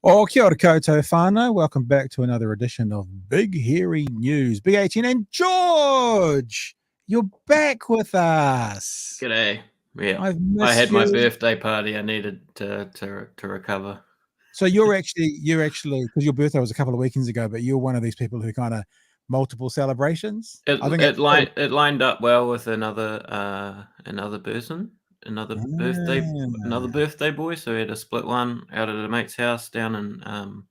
Oh, kia ora koutou whānau. Welcome back to another edition of Big Hairy News. Big 18 and George, you're back with us. G'day. Yeah, I've I missed had my you. birthday party. I needed to recover. So you're actually, because your birthday was a couple of weekends ago, but you're one of these people who kind of multiple celebrations. It I think it it's lined it lined up well with another person, another Ah, birthday boy. So we had a split one out at a mate's house down in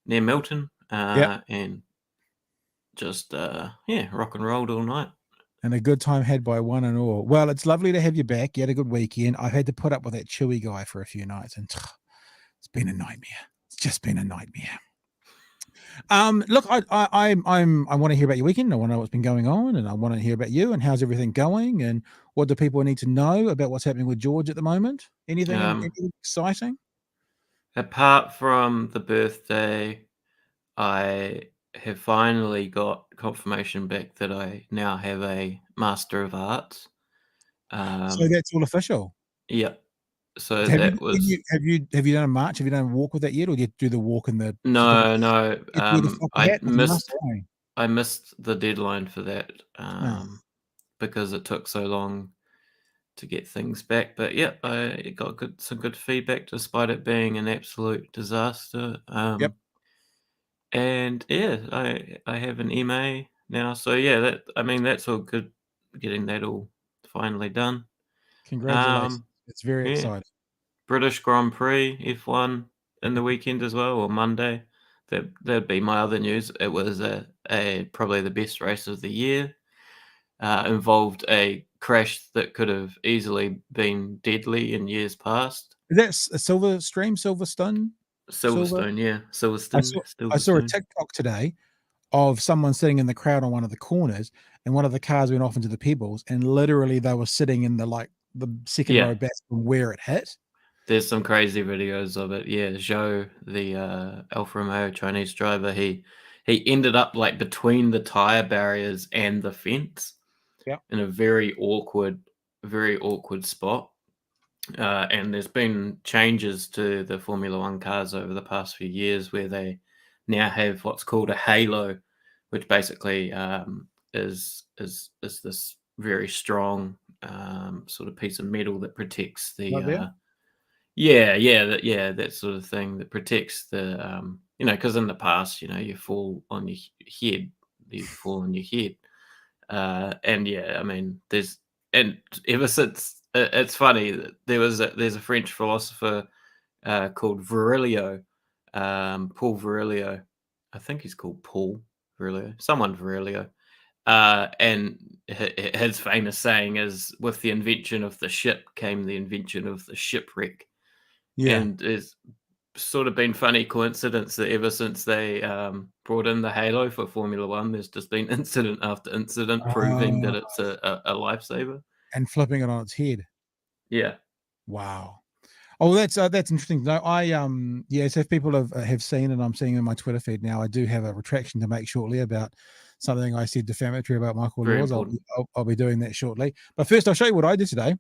near Milton, yep. and just rock and rolled all night. And a good time had by one and all. Well, it's lovely to have you back. You had a good weekend. I've had to put up with that Chewy guy for a few nights, and it's been a nightmare. It's just been a nightmare. Look, I want to hear about your weekend. I want to know what's been going on, and I want to hear about you and how's everything going, and what do people need to know about what's happening with George at the moment? Anything exciting? Apart from the birthday, I have finally got confirmation back that I now have a Master of Arts. So that's all official. Yeah. So Have that was you done a march? Have you done a walk with that yet, or do you do the walk in the certificate? no. You wear the floppy hat with the mask on. I missed the deadline for that Oh, because it took so long to get things back. But yeah, I got some good feedback despite it being an absolute disaster. yep. And yeah, I have an MA now. So yeah, that's all good. Getting that all finally done. Congratulations. It's very Yeah. exciting. British Grand Prix F1 in the weekend as well, or Monday. That'd be my other news. It was probably the best race of the year. Involved a crash that could have easily been deadly in years past. Is that a Silverstone? Silverstone, yeah, I saw a Silverstone. TikTok today of someone sitting in the crowd on one of the corners, and one of the cars went off into the pebbles, and literally they were sitting in the second row back from where it hit. There's some crazy videos of it. Yeah, Zhou, the Alfa Romeo Chinese driver, he ended up like between the tire barriers and the fence. Yeah. In a very awkward spot. And there's been changes to the Formula One cars over the past few years where they now have what's called a halo, which basically is this very strong sort of piece of metal that protects the that sort of thing that protects the because in the past you fall on your head, and yeah, I mean and ever since it's funny that there's a French philosopher called Virilio, Paul Virilio. I think he's called Paul Virilio, someone Virilio. And his famous saying is, with the invention of the ship came the invention of the shipwreck. Yeah. And it's sort of been funny coincidence that ever since they brought in the halo for Formula One, there's just been incident after incident proving that it's a lifesaver. And flipping it on its head. Yeah. Wow. Oh, that's interesting. No, so if people have seen, and I'm seeing in my Twitter feed now, I do have a retraction to make shortly about something I said defamatory about Michael Laws. I'll be doing that shortly. But first, I'll show you what I did today.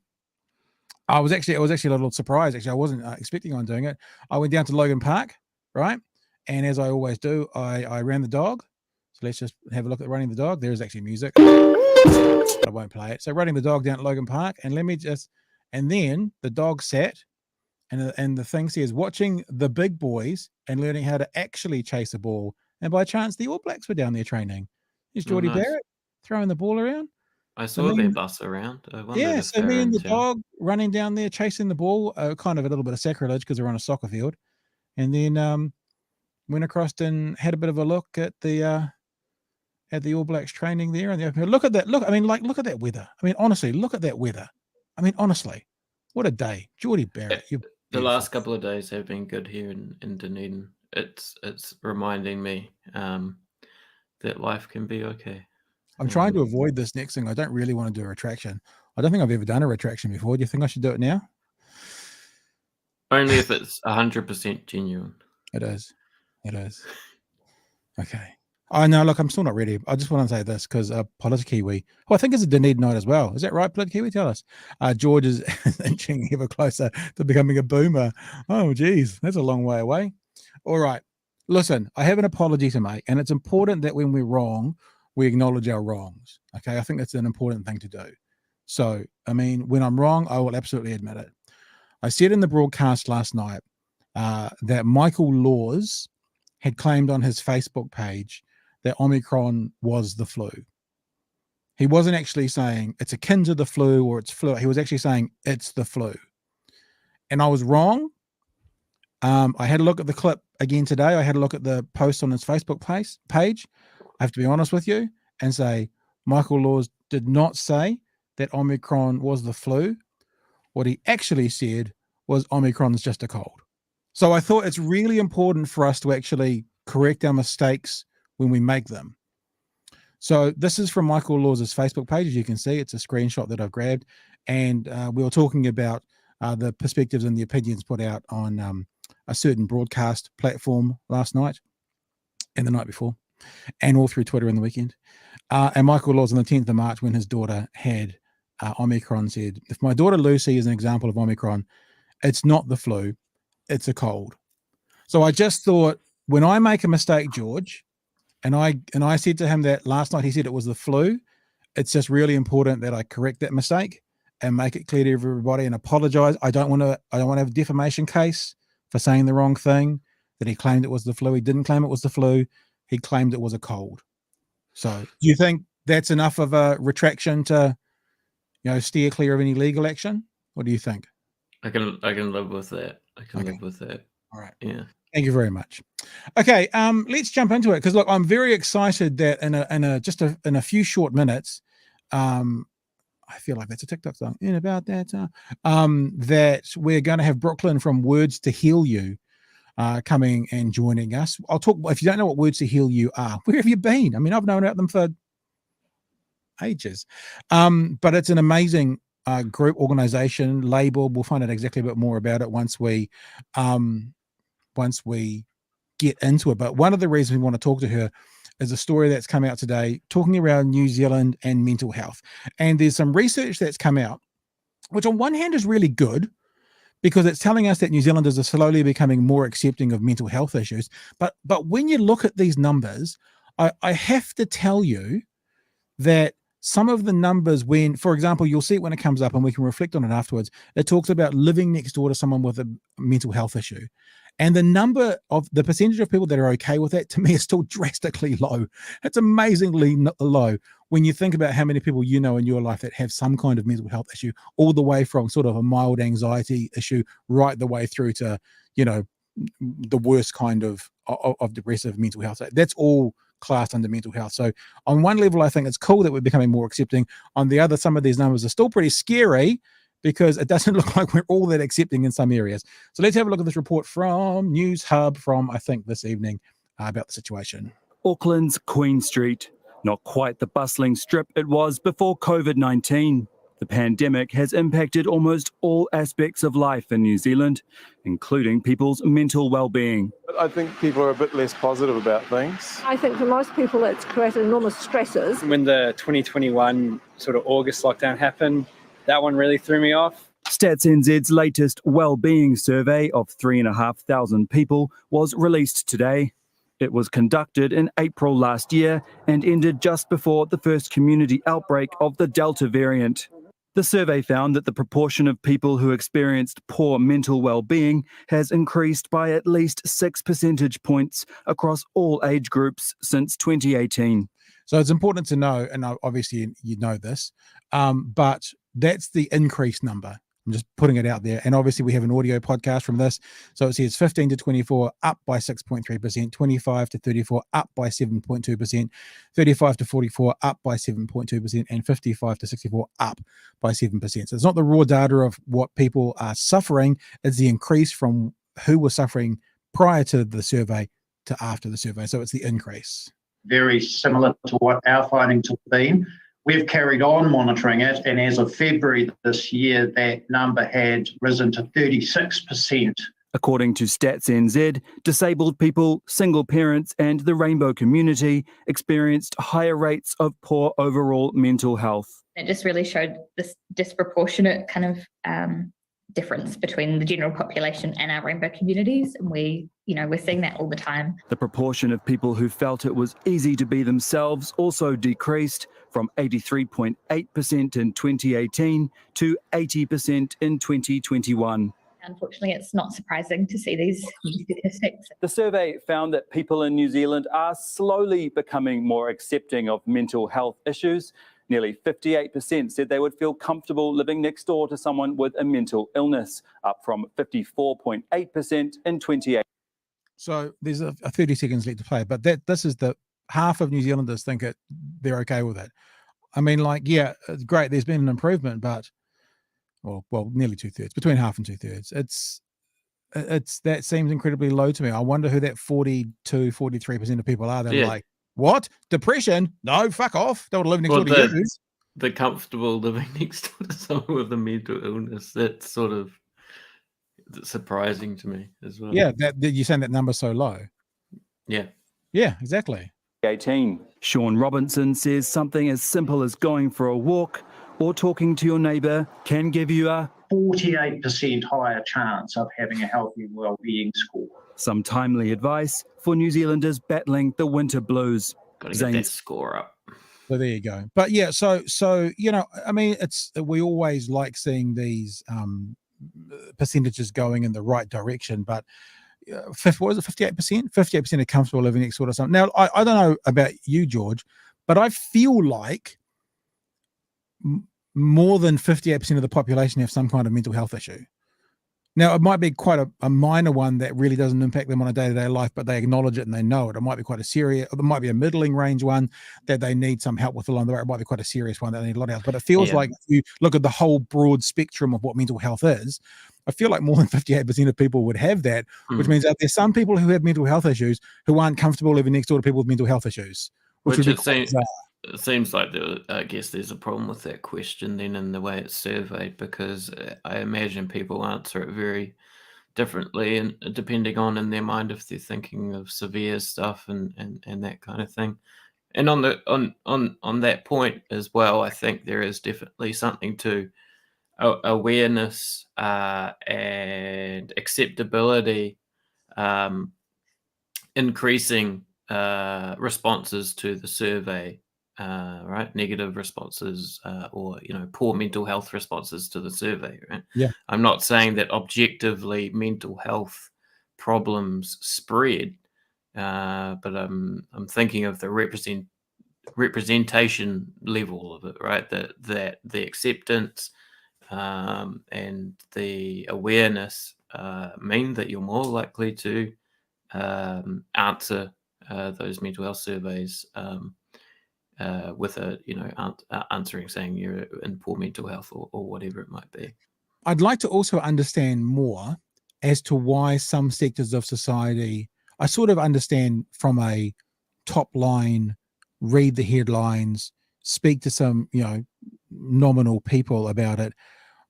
I was actually a little surprised. Actually, I wasn't expecting on doing it. I went down to Logan Park, right? And as I always do, I ran the dog. So let's just have a look at running the dog. There's actually music. I won't play it. So running the dog down at Logan Park, and then the dog sat, and the thing says watching the big boys and learning how to actually chase a ball. And by chance, the All Blacks were down there training. There's Geordie Barrett throwing the ball around. I saw their bus around. So me and the dog running down there chasing the ball, kind of a little bit of sacrilege because we're on a soccer field, and then went across and had a bit of a look at the All Blacks training there. And look at that! Look at that weather. I mean, honestly, look at that weather. I mean, honestly, what a day, Geordie Barrett. The last couple of days have been good here in Dunedin. It's reminding me that life can be okay. I'm trying to avoid this next thing. I don't really want to do a retraction. I don't think I've ever done a retraction before. Do you think I should do it now? Only if it's 100% genuine. It is. Okay. Oh, no, look, I'm still not ready. I just want to say this because Politikiwi, who I think is a Dunedin note as well. Is that right, Politikiwi? Tell us. George is inching ever closer to becoming a boomer. Oh, geez, that's a long way away. All right. Listen, I have an apology to make, and it's important that when we're wrong, we acknowledge our wrongs. Okay. I think that's an important thing to do. So, I mean, when I'm wrong, I will absolutely admit it. I said in the broadcast last night that Michael Laws had claimed on his Facebook page that Omicron was the flu. He wasn't actually saying it's akin to the flu or it's flu. He was actually saying it's the flu. And I was wrong. I had a look at the clip again today. I had a look at the post on his Facebook page. I have to be honest with you and say Michael Laws did not say that Omicron was the flu. What he actually said was Omicron's just a cold. So I thought it's really important for us to actually correct our mistakes when we make them. So this is from Michael Laws' Facebook page. As you can see, it's a screenshot that I've grabbed. And we were talking about the perspectives and the opinions put out on a certain broadcast platform last night and the night before and all through Twitter in the weekend. And Michael Laws on the 10th of March, when his daughter had Omicron, said, if my daughter Lucy is an example of Omicron, it's not the flu, it's a cold. So I just thought, when I make a mistake, George, and I said to him that last night he said it was the flu, it's just really important that I correct that mistake and make it clear to everybody and apologize. I don't want to have a defamation case for saying the wrong thing, that he claimed it was the flu. He didn't claim it was the flu. He claimed it was a cold. So do you think that's enough of a retraction to, steer clear of any legal action? What do you think? I can live with that. I can live with that. All right. Yeah. Thank you very much. Okay, let's jump into it, because look, I'm very excited that in a few short minutes, I feel like that's a TikTok song. In about that that we're going to have Brooklyn from Words to Heal You coming and joining us. I'll talk. If you don't know what Words to Heal You are, where have you been? I mean, I've known about them for ages, but it's an amazing group, organization, label. We'll find out exactly a bit more about it once we get into it. But one of the reasons we want to talk to her is a story that's come out today talking around New Zealand and mental health. And there's some research that's come out, which on one hand is really good, because it's telling us that New Zealanders are slowly becoming more accepting of mental health issues. But when you look at these numbers, I have to tell you that some of the numbers, when, for example, you'll see it when it comes up and we can reflect on it afterwards, it talks about living next door to someone with a mental health issue. And the percentage of people that are okay with that, to me, is still drastically low. It's amazingly low when you think about how many people you know in your life that have some kind of mental health issue, all the way from sort of a mild anxiety issue right the way through to, the worst kind of depressive mental health. That's all classed under mental health. So on one level, I think it's cool that we're becoming more accepting. On the other, some of these numbers are still pretty scary, because it doesn't look like we're all that accepting in some areas. So let's have a look at this report from News Hub from, I think, this evening about the situation. Auckland's Queen Street, not quite the bustling strip it was before COVID-19. The pandemic has impacted almost all aspects of life in New Zealand, including people's mental well-being. I think people are a bit less positive about things. I think for most people it's created enormous stresses. When the 2021 sort of August lockdown happened, that one really threw me off. Stats NZ's latest well-being survey of 3,500 people was released today. It was conducted in April last year and ended just before the first community outbreak of the Delta variant. The survey found that the proportion of people who experienced poor mental well-being has increased by at least 6 percentage points across all age groups since 2018. So it's important to know, and obviously you know this, but that's the increased number. I'm just putting it out there. And obviously we have an audio podcast from this. So it says 15 to 24 up by 6.3%, 25 to 34 up by 7.2%, 35 to 44 up by 7.2%, and 55 to 64 up by 7%. So it's not the raw data of what people are suffering, it's the increase from who was suffering prior to the survey to after the survey. So it's the increase. Very similar to what our findings have been. We've carried on monitoring it, and as of February this year, that number had risen to 36%. According to Stats NZ, disabled people, single parents, and the rainbow community experienced higher rates of poor overall mental health. It just really showed this disproportionate kind of difference between the general population and our rainbow communities, and we're seeing that all the time. The proportion of people who felt it was easy to be themselves also decreased from 83.8% in 2018 to 80% in 2021. Unfortunately, it's not surprising to see these statistics. The survey found that people in New Zealand are slowly becoming more accepting of mental health issues. Nearly 58% said they would feel comfortable living next door to someone with a mental illness, up from 54.8% in 2018. So there's a 30 seconds left to play, but this is the half of New Zealanders think they're okay with it. I mean, like, yeah, it's great. There's been an improvement, but well, nearly 2/3, between half and 2/3. It's that seems incredibly low to me. I wonder who that 43% of people are. They're like, what? Depression? No, fuck off. They would live next door to you. The comfortable living next door to someone with a mental illness. That's sort of surprising to me as well. Yeah, that you're saying that number's so low. Yeah. Yeah, exactly. 18. Sean Robinson says something as simple as going for a walk or talking to your neighbour can give you a 48% higher chance of having a healthy wellbeing score. Some timely advice for New Zealanders battling the winter blues. Got to get that score up. So there you go. But yeah, so I mean, we always like seeing these percentages going in the right direction, but what was it, 58%? 58% are comfortable living next door to something. Now, I don't know about you, George, but I feel like more than 58% of the population have some kind of mental health issue. Now, it might be quite a minor one that really doesn't impact them on a day-to-day life, but they acknowledge it and they know it. It might be quite a serious, or there might be a middling range one that they need some help with along the way. It might be quite a serious one that they need a lot of help. But it feels like if you look at the whole broad spectrum of what mental health is, I feel like more than 58% of people would have that, which means that there's some people who have mental health issues who aren't comfortable living next door to people with mental health issues. It seems like I guess there's a problem with that question then in the way it's surveyed, because I imagine people answer it very differently, and depending on in their mind if they're thinking of severe stuff and that kind of thing. And on that point as well, I think there is definitely something to awareness and acceptability increasing responses to the survey, right? Negative responses or poor mental health responses to the survey, right? Yeah. I'm not saying that objectively mental health problems spread, but I'm thinking of the representation level of it, right? That the acceptance and the awareness mean that you're more likely to answer those mental health surveys with answering saying you're in poor mental health or whatever it might be. I'd like to also understand more as to why some sectors of society, I sort of understand from a top line, read the headlines, speak to some, nominal people about it,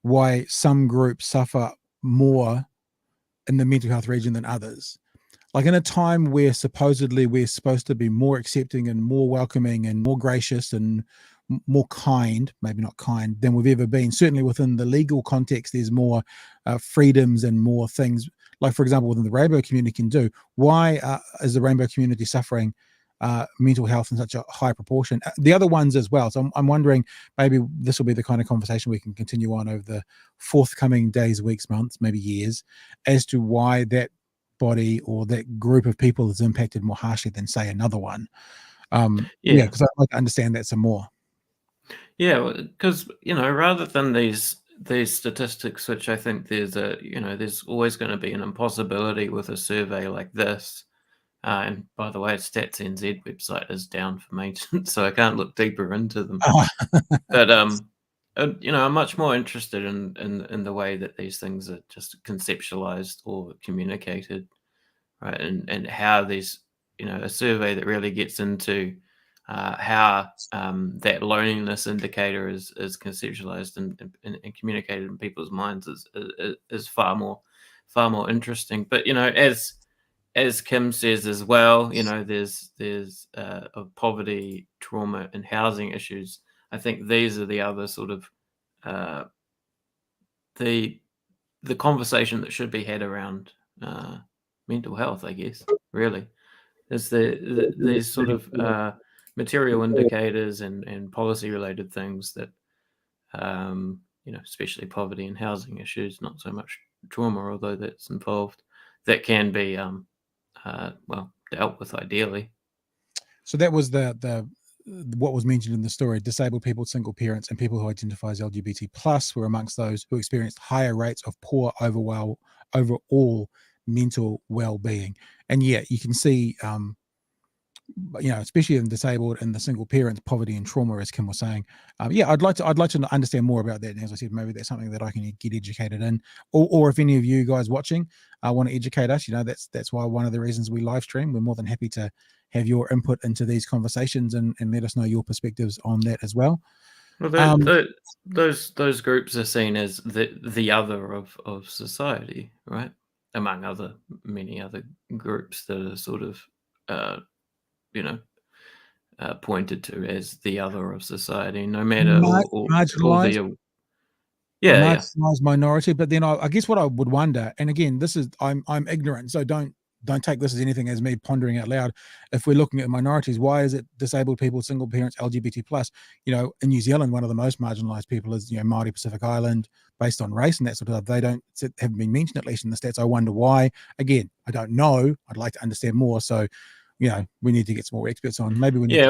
why some groups suffer more in the mental health region than others. Like in a time where supposedly we're supposed to be more accepting and more welcoming and more gracious and more kind, maybe not kind, than we've ever been. Certainly within the legal context, there's more freedoms and more things, like, for example, within the rainbow community can do. Why is the rainbow community suffering mental health in such a high proportion? The other ones as well. So I'm wondering, maybe this will be the kind of conversation we can continue on over the forthcoming days, weeks, months, maybe years, as to why that body or that group of people is impacted more harshly than, say, another one. Because I'd like to understand that some more. Yeah, because rather than these statistics, which I think there's always going to be an impossibility with a survey like this. And by the way, Stats NZ website is down for maintenance, so I can't look deeper into them. But I'm much more interested in the way that these things are just conceptualized or communicated, right? And how these, a survey that really gets into how that loneliness indicator is conceptualized and communicated in people's minds is far more interesting. But as Kim says as well, there's poverty, trauma, and housing issues. I think these are the other sort of the the conversation that should be had around mental health, I guess, really. Is there's sort of material indicators and policy related things that, especially poverty and housing issues, not so much trauma, although that's involved, that can be, dealt with ideally. So that was the what was mentioned in the story. Disabled people, single parents, and people who identify as LGBT plus were amongst those who experienced higher rates of poor overall mental well-being. And yeah, you can see, especially in disabled and the single parents, poverty and trauma, as Kim was saying. I'd like to understand more about that. And as I said, maybe that's something that I can get educated in, or if any of you guys watching want to educate us, that's why one of the reasons we live stream. We're more than happy to have your input into these conversations and let us know your perspectives on that as well. Well, those groups are seen as the other of society, right? Among many other groups that are sort of pointed to as the other of society, no matter marginalized, marginalized minority. But then I guess what I would wonder, and again, this is I'm ignorant, so don't take this as anything as me pondering out loud. If we're looking at minorities, why is it disabled people, single parents, LGBT plus? In New Zealand, one of the most marginalized people is Māori Pacific Island, based on race and that sort of stuff. Haven't been mentioned, at least in the stats. I wonder why. Again, I don't know. I'd like to understand more. So we need to get some more experts on. Maybe we need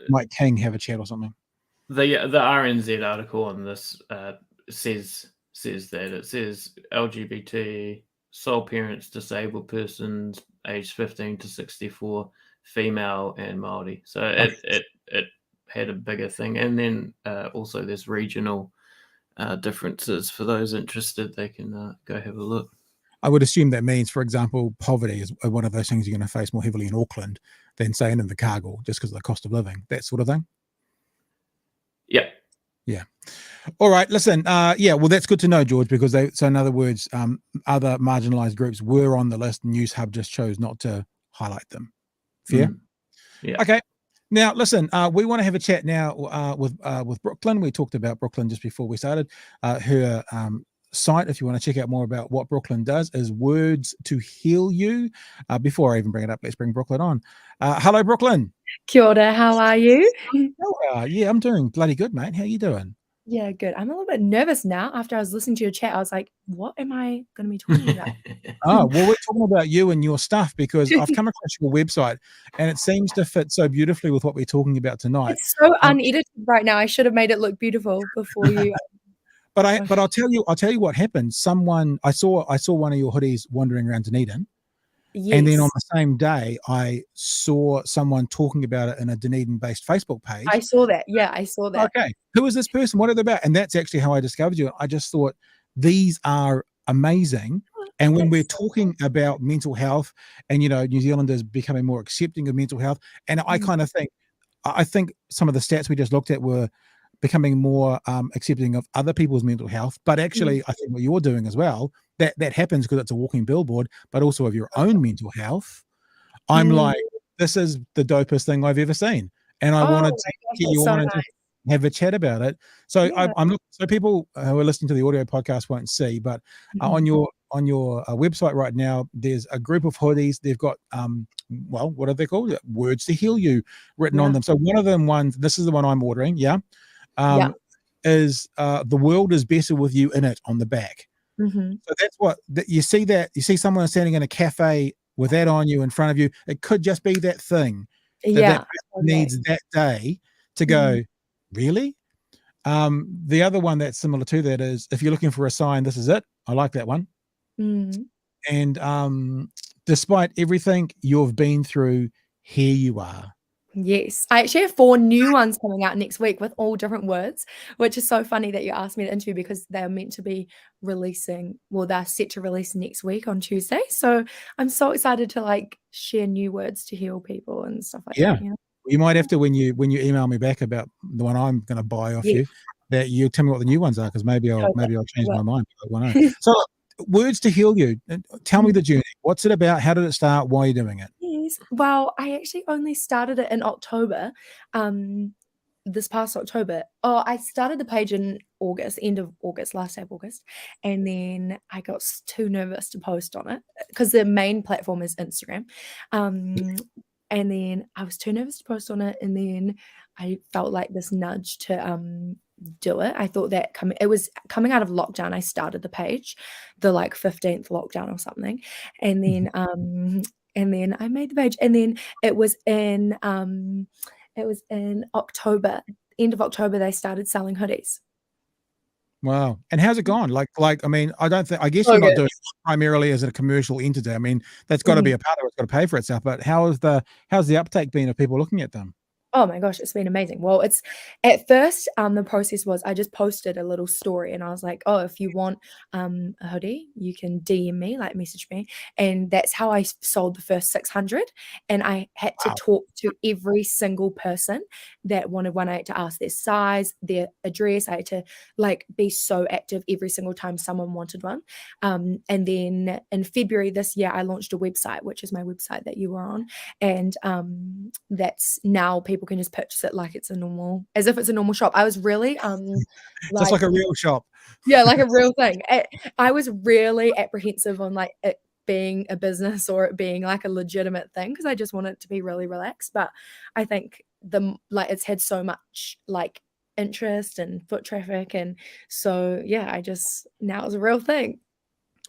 Mike King have a chat or something. The RNZ article on this says that it says LGBT, sole parents, disabled persons aged 15 to 64, female and Māori. So it had a bigger thing. And then also there's regional differences. For those interested, they can go have a look. I would assume that means, for example, poverty is one of those things you're going to face more heavily in Auckland than, say, in Invercargill, just because of the cost of living, that sort of thing. Yeah. Yeah. All right. Listen. Well, that's good to know, George, because so in other words, other marginalized groups were on the list. News Hub just chose not to highlight them. Fair? Yeah. Okay. Now, listen, we want to have a chat now with Brooklyn. We talked about Brooklyn just before we started. Her site, if you want to check out more about what Brooklyn does, is Words to Heal You. Before I even bring it up, let's bring Brooklyn on. Hello, Brooklyn. Kia ora, how are you? Yeah, I'm doing bloody good, mate. How you doing? Yeah, good. I'm a little bit nervous now. After I was listening to your chat, I was like, what am I going to be talking about? Well, we're talking about you and your stuff, because I've come across your website and it seems to fit so beautifully with what we're talking about tonight. It's so unedited right now. I should have made it look beautiful before you. But I'll tell you what happened. I saw one of your hoodies wandering around Dunedin. Yes. And then on the same day, I saw someone talking about it in a Dunedin-based Facebook page. I saw that. Yeah, I saw that. Okay. Who is this person? What are they about? And that's actually how I discovered you. I just thought, these are amazing. And when we're talking about mental health and, New Zealanders becoming more accepting of mental health, and I kind of I think some of the stats we just looked at were becoming more accepting of other people's mental health. But actually, I think what you're doing as well, that happens because it's a walking billboard, but also of your own mental health. I'm like, this is the dopest thing I've ever seen. And I wanted to get you on and have a chat about it. So I'm looking, so people who are listening to the audio podcast won't see, but on your website right now, there's a group of hoodies. They've got what are they called? Words to Heal You written on them. So one of them this is the one I'm ordering. Is the world is better with you in it on the back. So that's what you see. That you see someone standing in a cafe with that on you in front of you. It could just be that thing that needs that day to go. Really? The other one that's similar to that is, if you're looking for a sign, this is it. I like that one. And despite everything you've been through, here you are. Yes, I actually have 4 new ones coming out next week with all different words, which is so funny that you asked me to interview, because they're meant to be releasing, they're set to release next week on Tuesday. So I'm so excited to share new words to heal people and stuff like that. You might have to, when you email me back about the one I'm going to buy off you, that you tell me what the new ones are, because maybe I'll change my mind. So Words to Heal You. Tell me the journey. What's it about? How did it start? Why are you doing it? Yes. Well, I actually only started it in October. this past October. Oh, I started the page in August, end of August, last day of August, and then I got too nervous to post on it because the main platform is Instagram. And then I was too nervous to post on it, and then I felt like this nudge to do it. I thought that it was coming out of lockdown. I started the page, the like 15th lockdown or something, and then I made the page, and then it was in October, end of October, they started selling hoodies. Wow. And how's it gone? Like, I mean, I guess So you're not good. doing it primarily as a commercial entity. I mean, that's got to be a part of it. It's got to pay for itself. But how's the uptake been of people looking at them? Oh my gosh, it's been amazing. Well, it's at first, the process was I just posted a little story and I was like, oh, if you want a hoodie, you can DM me, like message me. And that's how I sold the first 600. And I had to talk to every single person that wanted one. I had to ask their size, their address. I had to like be so active every single time someone wanted one. And then in February this year, I launched a website, which is my website that you were on. And that's now people can just purchase it like it's as if it's a normal shop. I was really just like a real shop. Yeah, like a real thing. I was really apprehensive on like it being a business or it being like a legitimate thing because I just want it to be really relaxed. But I think it's had so much like interest and foot traffic, and so yeah, now it's a real thing.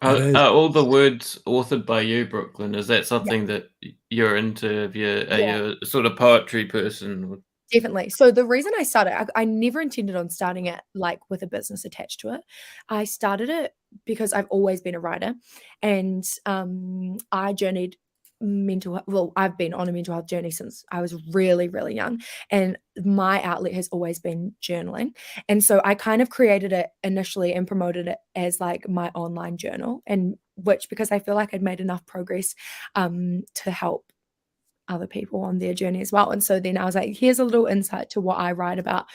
Are all the words authored by you, Brooklyn? Is that something that you're into? Are you a sort of poetry person? Definitely. So the reason I started, I never intended on starting it like with a business attached to it. I started it because I've always been a writer, and I journeyed I've been on a mental health journey since I was really, really young, and my outlet has always been journaling. And so I kind of created it initially and promoted it as like my online journal, and because I feel like I'd made enough progress to help other people on their journey as well. And so then I was like, here's a little insight to what I write about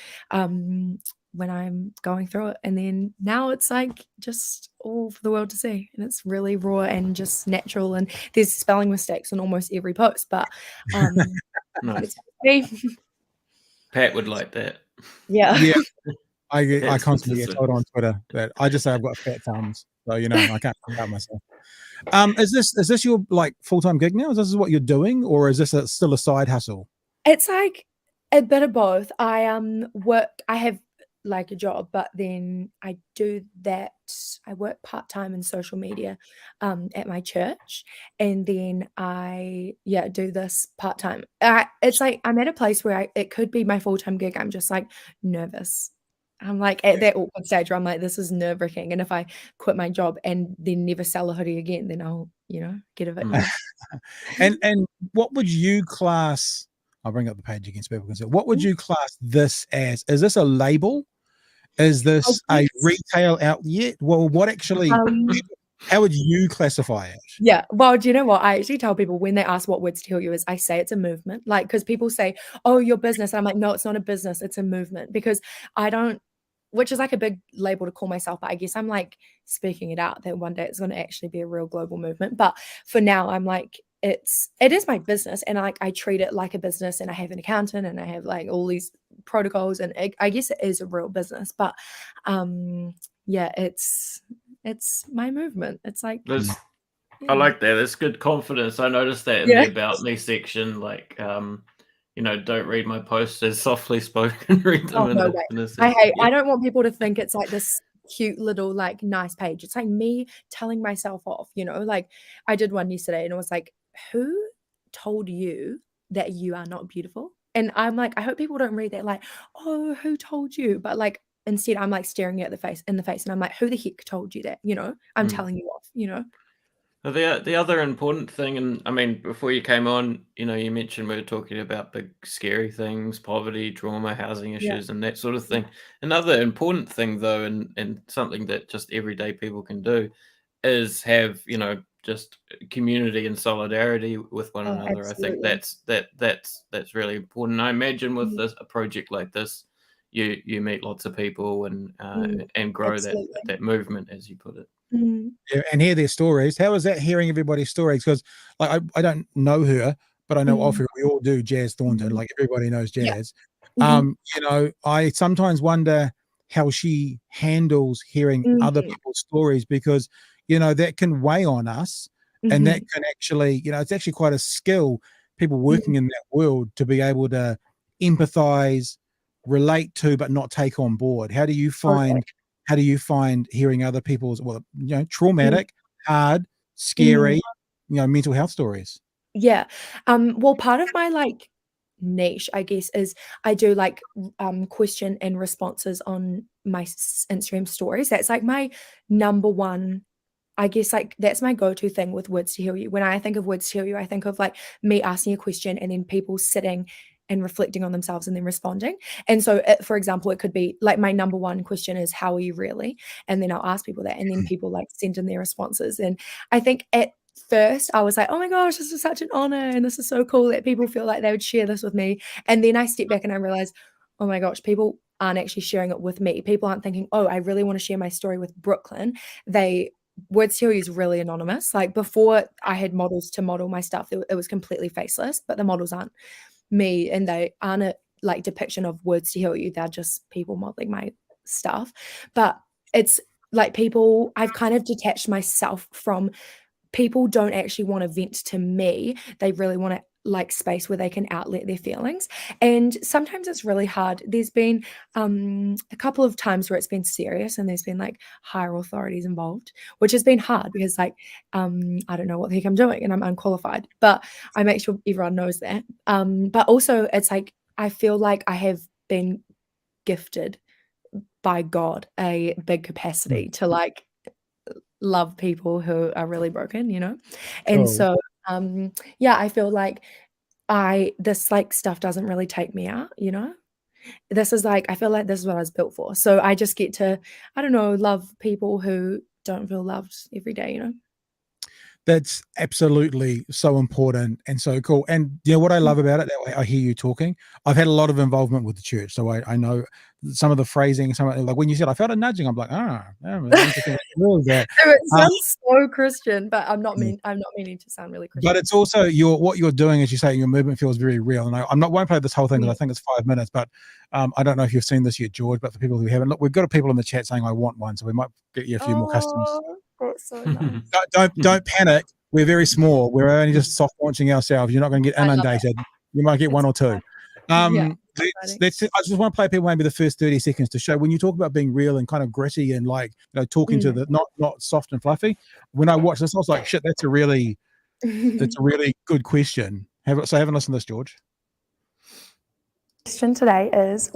when I'm going through it. And then now it's like just all for the world to see, and it's really raw and just natural, and there's spelling mistakes on almost every post, but nice. It's Pat would like that. Yeah. I constantly get told on Twitter that I just say I've got fat thumbs, so I can't help myself. Is this your like full-time gig now? Is this what you're doing, or is this still a side hustle? It's like a bit of both. I have like a job, but then I do that. I work part-time in social media at my church, and then I do this part-time. It's like I'm at a place where it could be my full-time gig. I'm just like nervous. I'm like at that awkward stage where I'm like, this is nerve-wracking, and if I quit my job and then never sell a hoodie again, then I'll get a bit and what would you class, I'll bring up the page again so people can see, what would you class this as? Is this a label? Is this a retail outlet? Well, what actually how would you classify it? Yeah. Well, do you know what? I actually tell people when they ask what words to heal you is, I say it's a movement. Like, because people say, oh, your business. And I'm like, no, it's not a business. It's a movement, because which is like a big label to call myself. But I guess I'm like speaking it out that one day it's going to actually be a real global movement. But for now, I'm like, it is my business, and I treat it like a business, and I have an accountant, and I have like all these protocols, and I guess it is a real business. But it's my movement. It's like I like that. It's good confidence. I noticed that in the About Me section, like don't read my posts as softly spoken. Read them I don't want people to think it's like this cute little like nice page. It's like me telling myself off, like I did one yesterday, and it was like, who told you that you are not beautiful? And I'm like, I hope people don't read that like, oh, who told you? But like instead I'm like staring at in the face, and I'm like, who the heck told you that? I'm telling you off. The other important thing, and I mean, before you came on, you mentioned we were talking about big scary things, poverty, trauma, housing issues, and that sort of thing. Another important thing, though, and something that just everyday people can do, is have just community and solidarity with one another. Absolutely. I think that's really important. I imagine with a project like this, you meet lots of people and grow that movement, as you put it. Yeah, and hear their stories. How is that, hearing everybody's stories? Because like I don't know her, but I know of her. We all do, Jazz Thornton. Like everybody knows Jazz. You know, I sometimes wonder how she handles hearing other people's stories, because, you know, that can weigh on us, and that can actually, you know, it's actually quite a skill, people working in that world, to be able to empathize, relate to, but not take on board. How do you find hearing other people's, well, you know, traumatic, hard, scary, you know, mental health stories? Yeah. Well, part of my like niche, I guess, is I do like question and responses on my Instagram stories. That's like my number one, I guess, like that's my go-to thing with Words to Heal You. When I think of Words to Heal You, I think of like me asking a question and then people sitting and reflecting on themselves and then responding. And so, for example, it could be like my number one question is, how are you really? And then I'll ask people that, and then people like send in their responses. And I think at first I was like, oh my gosh, this is such an honor, and this is so cool that people feel like they would share this with me. And then I stepped back and I realized, oh my gosh, people aren't actually sharing it with me. People aren't thinking, oh, I really want to share my story with Brooklyn. Words to Heal You is really anonymous. Like before I had models to model my stuff, it was completely faceless, but the models aren't me, and they aren't a like depiction of Words to Heal You. They're just people modeling my stuff. But it's like people, I've kind of detached myself from, people don't actually want to vent to me. They really want to like space where they can outlet their feelings. And sometimes it's really hard. There's been a couple of times where it's been serious and there's been like higher authorities involved, which has been hard because like I don't know what the heck I'm doing and I'm unqualified, but I make sure everyone knows that. But also it's like I feel like I have been gifted by God a big capacity to like love people who are really broken, you know? And so yeah, I feel like this like stuff doesn't really take me out, you know? This is like, I feel like this is what I was built for. So I just get to, I don't know, love people who don't feel loved every day, you know? That's absolutely so important and so cool. And you know what I love about it? I hear you talking. I've had a lot of involvement with the church, so I know some of the phrasing. Some like when you said I felt a nudging, I'm like, that. So it sounds so Christian, but I'm not meaning to sound really Christian. But it's also what you're doing, as you say, your movement feels very real. And I'm not won't play this whole thing because I think it's 5 minutes. But I don't know if you've seen this yet, George. But for people who haven't, look, we've got people in the chat saying I want one, so we might get you a few more customers. That's so nice. Don't panic. We're very small. We're only just soft launching ourselves. You're not going to get inundated. You might get one or two. I just want to play people maybe the first 30 seconds to show when you talk about being real and kind of gritty and like, you know, talking to the not soft and fluffy. When I watched this, I was like, shit, that's a really good question. Have a listen to this, George. Question today is,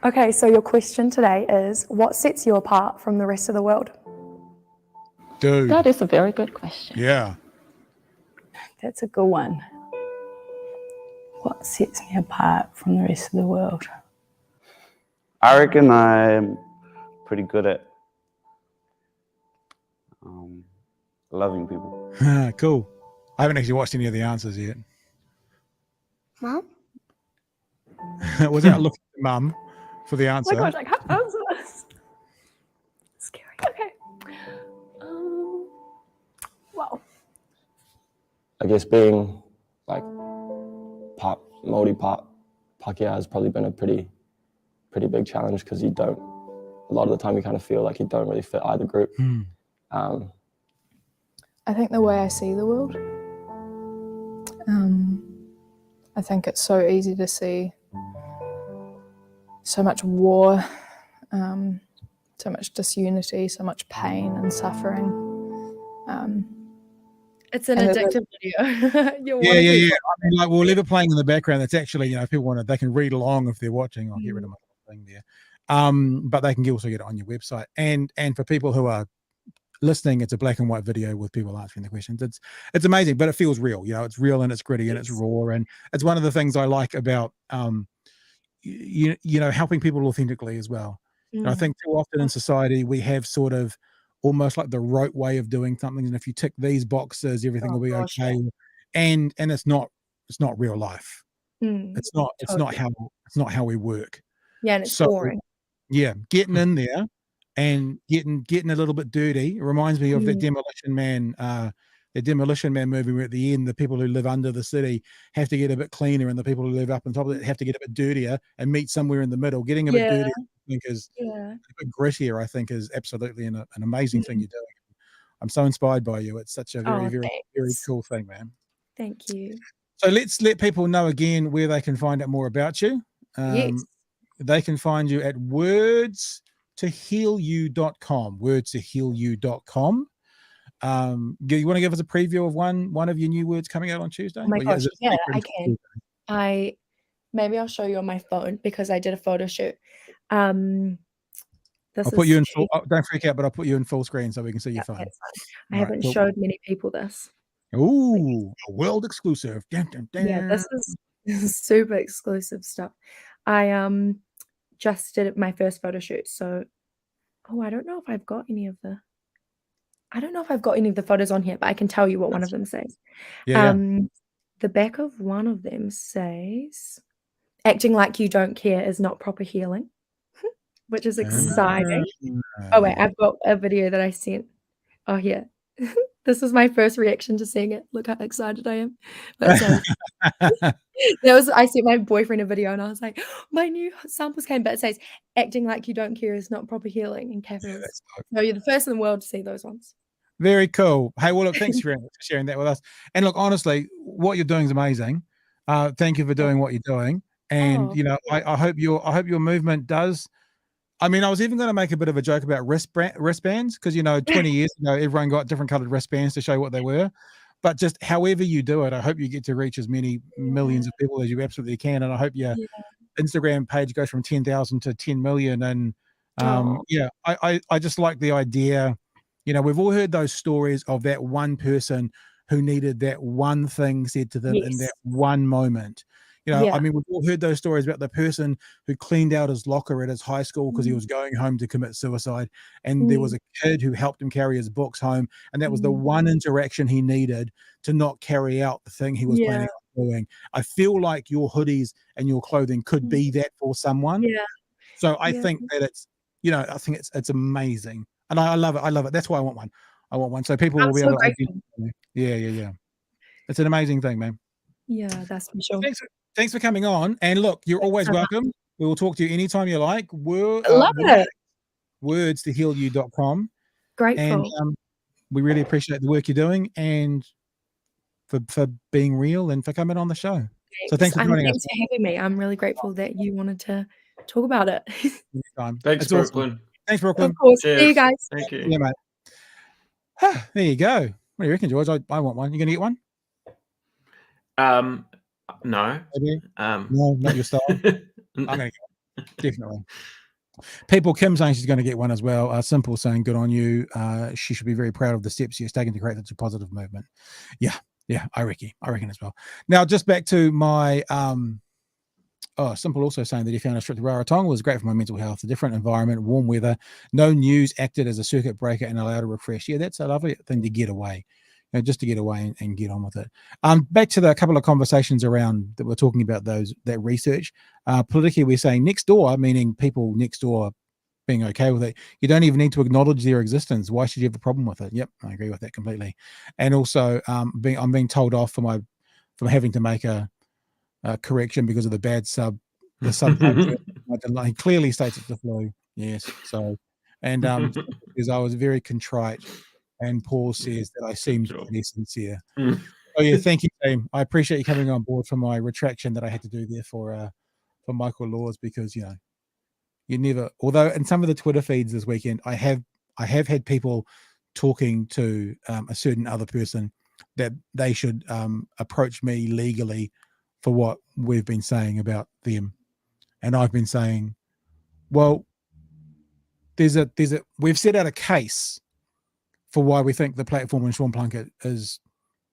okay, so your question today is, what sets you apart from the rest of the world? Dude. That is a very good question. Yeah. That's a good one. What sets me apart from the rest of the world? I reckon I'm pretty good at loving people. Cool. I haven't actually watched any of the answers yet. Mom? Was that looking at Mum for the answer? Oh my gosh, I can't answer this. Scary. Okay. Well, I guess being like part Māori, part Pākehā has probably been a pretty big challenge because a lot of the time you kind of feel like you don't really fit either group. I think the way I see the world, I think it's so easy to see so much war, so much disunity, so much pain and suffering. It's an addictive video. Yeah. I mean, like we'll leave it playing in the background. That's actually, you know, if people want to, they can read along if they're watching. I'll get rid of my thing there. But they can also get it on your website. And for people who are listening, it's a black and white video with people answering the questions. It's amazing, but it feels real. You know, it's real and it's gritty and it's raw. And it's one of the things I like about you know, helping people authentically as well. You know, I think too often in society we have sort of almost like the rote way of doing something, and if you tick these boxes, everything will be okay. And it's not real life. It's not how we work. Yeah, and it's boring. Yeah, getting in there and getting a little bit dirty. It reminds me of that Demolition Man the Demolition Man movie where at the end the people who live under the city have to get a bit cleaner and the people who live up on top of it have to get a bit dirtier and meet somewhere in the middle. Getting a bit dirtier, I think, is a bit grittier, I think, is absolutely an amazing thing you're doing. I'm so inspired by you. It's such a very, very cool thing, man. Thank you. So let's let people know again where they can find out more about you. Yes. They can find you at wordstohealyou.com, wordstohealyou.com. You want to give us a preview of one of your new words coming out on Tuesday? Oh my gosh, yeah, I can. Maybe I'll show you on my phone because I did a photo shoot. I'll put you in full, don't freak out, but I'll put you in full screen so we can see your phone. I haven't showed many people this. Ooh, a world exclusive. Dun, dun, dun. Yeah, this is super exclusive stuff. I just did my first photo shoot, so I don't know if I've got any of the photos on here, but I can tell you what one of them says. The back of one of them says, "Acting like you don't care is not proper healing," which is exciting. Oh wait, I've got a video that I sent. Oh yeah. This is my first reaction to seeing it. Look how excited I am. But I sent my boyfriend a video and I was like, my new samples came, but it says, "Acting like you don't care is not proper healing" in capitals. So you're the first in the world to see those ones. Very cool. Hey, well, look, thanks for sharing that with us. And look, honestly, what you're doing is amazing. Thank you for doing what you're doing. And you know, I hope your movement does. I mean, I was even going to make a bit of a joke about wristbands because, you know, 20 years ago, everyone got different colored wristbands to show what they were. But just however you do it, I hope you get to reach as many millions of people as you absolutely can. And I hope your Instagram page goes from 10,000 to 10 million. And I just like the idea. You know, we've all heard those stories of that one person who needed that one thing said to them in that one moment. You know, I mean, we've all heard those stories about the person who cleaned out his locker at his high school because he was going home to commit suicide. And there was a kid who helped him carry his books home. And that was the one interaction he needed to not carry out the thing he was planning on doing. I feel like your hoodies and your clothing could be that for someone. So I think that it's, you know, I think it's amazing. And I love it. I love it. That's why I want one. I want one. So people will be able to. Yeah. It's an amazing thing, man. Yeah, that's for sure. Thanks for coming on. And look, you're always welcome. We will talk to you anytime you like. Love it. Wordstohealyou.com. Grateful. And we really appreciate the work you're doing and for being real and for coming on the show. So thanks for joining us. Thanks for having me. I'm really grateful that you wanted to talk about it. Thanks, Brooklyn. Awesome. Thanks, Brooklyn. Of course. Cheers. See you guys. Thank you. Yeah, mate. There you go. What do you reckon, George? I want one. You going to get one? No. No, not your style. I'm going to get one. Definitely. People, Kim saying she's going to get one as well. Simple saying, good on you. She should be very proud of the steps she's taken to create such a positive movement. Yeah, I reckon as well. Now, just back to my Simple also saying that he found a trip to Rarotonga was great for my mental health. A different environment, warm weather, no news, acted as a circuit breaker and allowed a refresh. Yeah, that's a lovely thing to get away. You know, just to get away and get on with it. Back to the couple of conversations around that we're talking about that research. Politically, we're saying next door, meaning people next door being okay with it. You don't even need to acknowledge their existence. Why should you have a problem with it? Yep, I agree with that completely. And also, I'm being told off from having to make a correction because of the bad sub. The subtitle clearly states it's the flu. Yes. So, and because I was very contrite. And Paul says that I seemed really sincere. Oh yeah, thank you, team. I appreciate you coming on board for my retraction that I had to do there for Michael Laws, because you know, you never. Although in some of the Twitter feeds this weekend, I have had people talking to a certain other person that they should approach me legally for what we've been saying about them, and I've been saying, well, we've set out a case for why we think the platform and Sean Plunkett is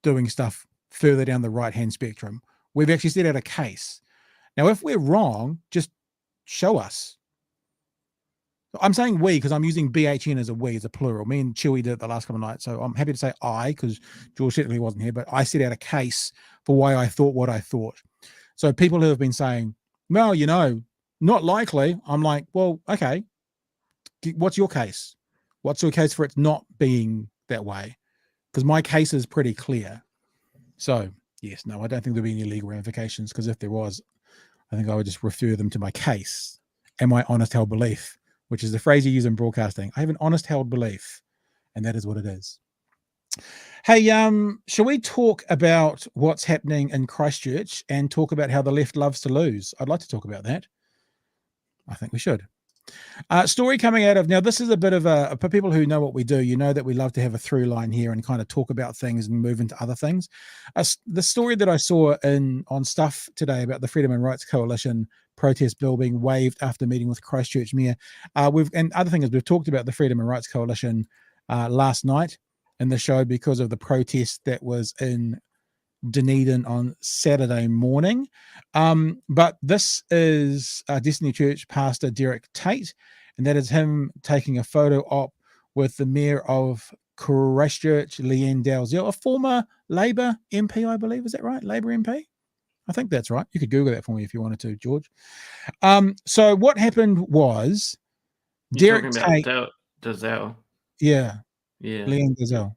doing stuff further down the right-hand spectrum. We've actually set out a case. Now, if we're wrong, just show us. I'm saying we because I'm using BHN as a we, as a plural. Me and Chewy did it the last couple of nights, so I'm happy to say I, because George certainly wasn't here, but I set out a case for why I thought what I thought. So people who have been saying, well, you know, not likely, I'm like, well, okay, what's your case? What's your case for it not being that way? because my case is pretty clear. So yes, no, I don't think there'll be any legal ramifications, because if there was, I think I would just refer them to my case and my honest held belief, which is the phrase you use in broadcasting. I have an honest held belief, and that is what it is. Hey, shall we talk about what's happening in Christchurch and talk about how the left loves to lose? I'd like to talk about that. I think we should. Story coming out of, now this is a bit of a, for people who know what we do, you know that we love to have a through line here and kind of talk about things and move into other things. The story that I saw on Stuff today about the Freedom and Rights Coalition protest bill being waived after meeting with Christchurch Mayor. And other thing is, we've talked about the Freedom and Rights Coalition last night in the show because of the protest that was in Dunedin on Saturday morning. But this is Destiny Church pastor Derek Tate, and that is him taking a photo op with the mayor of Christchurch, Leanne Dalziel, a former Labour MP, I believe. Is that right? Labour MP? I think that's right. You could Google that for me if you wanted to, George. So what happened was Derek Tate. Dalziel. Yeah. Leanne Dalziel.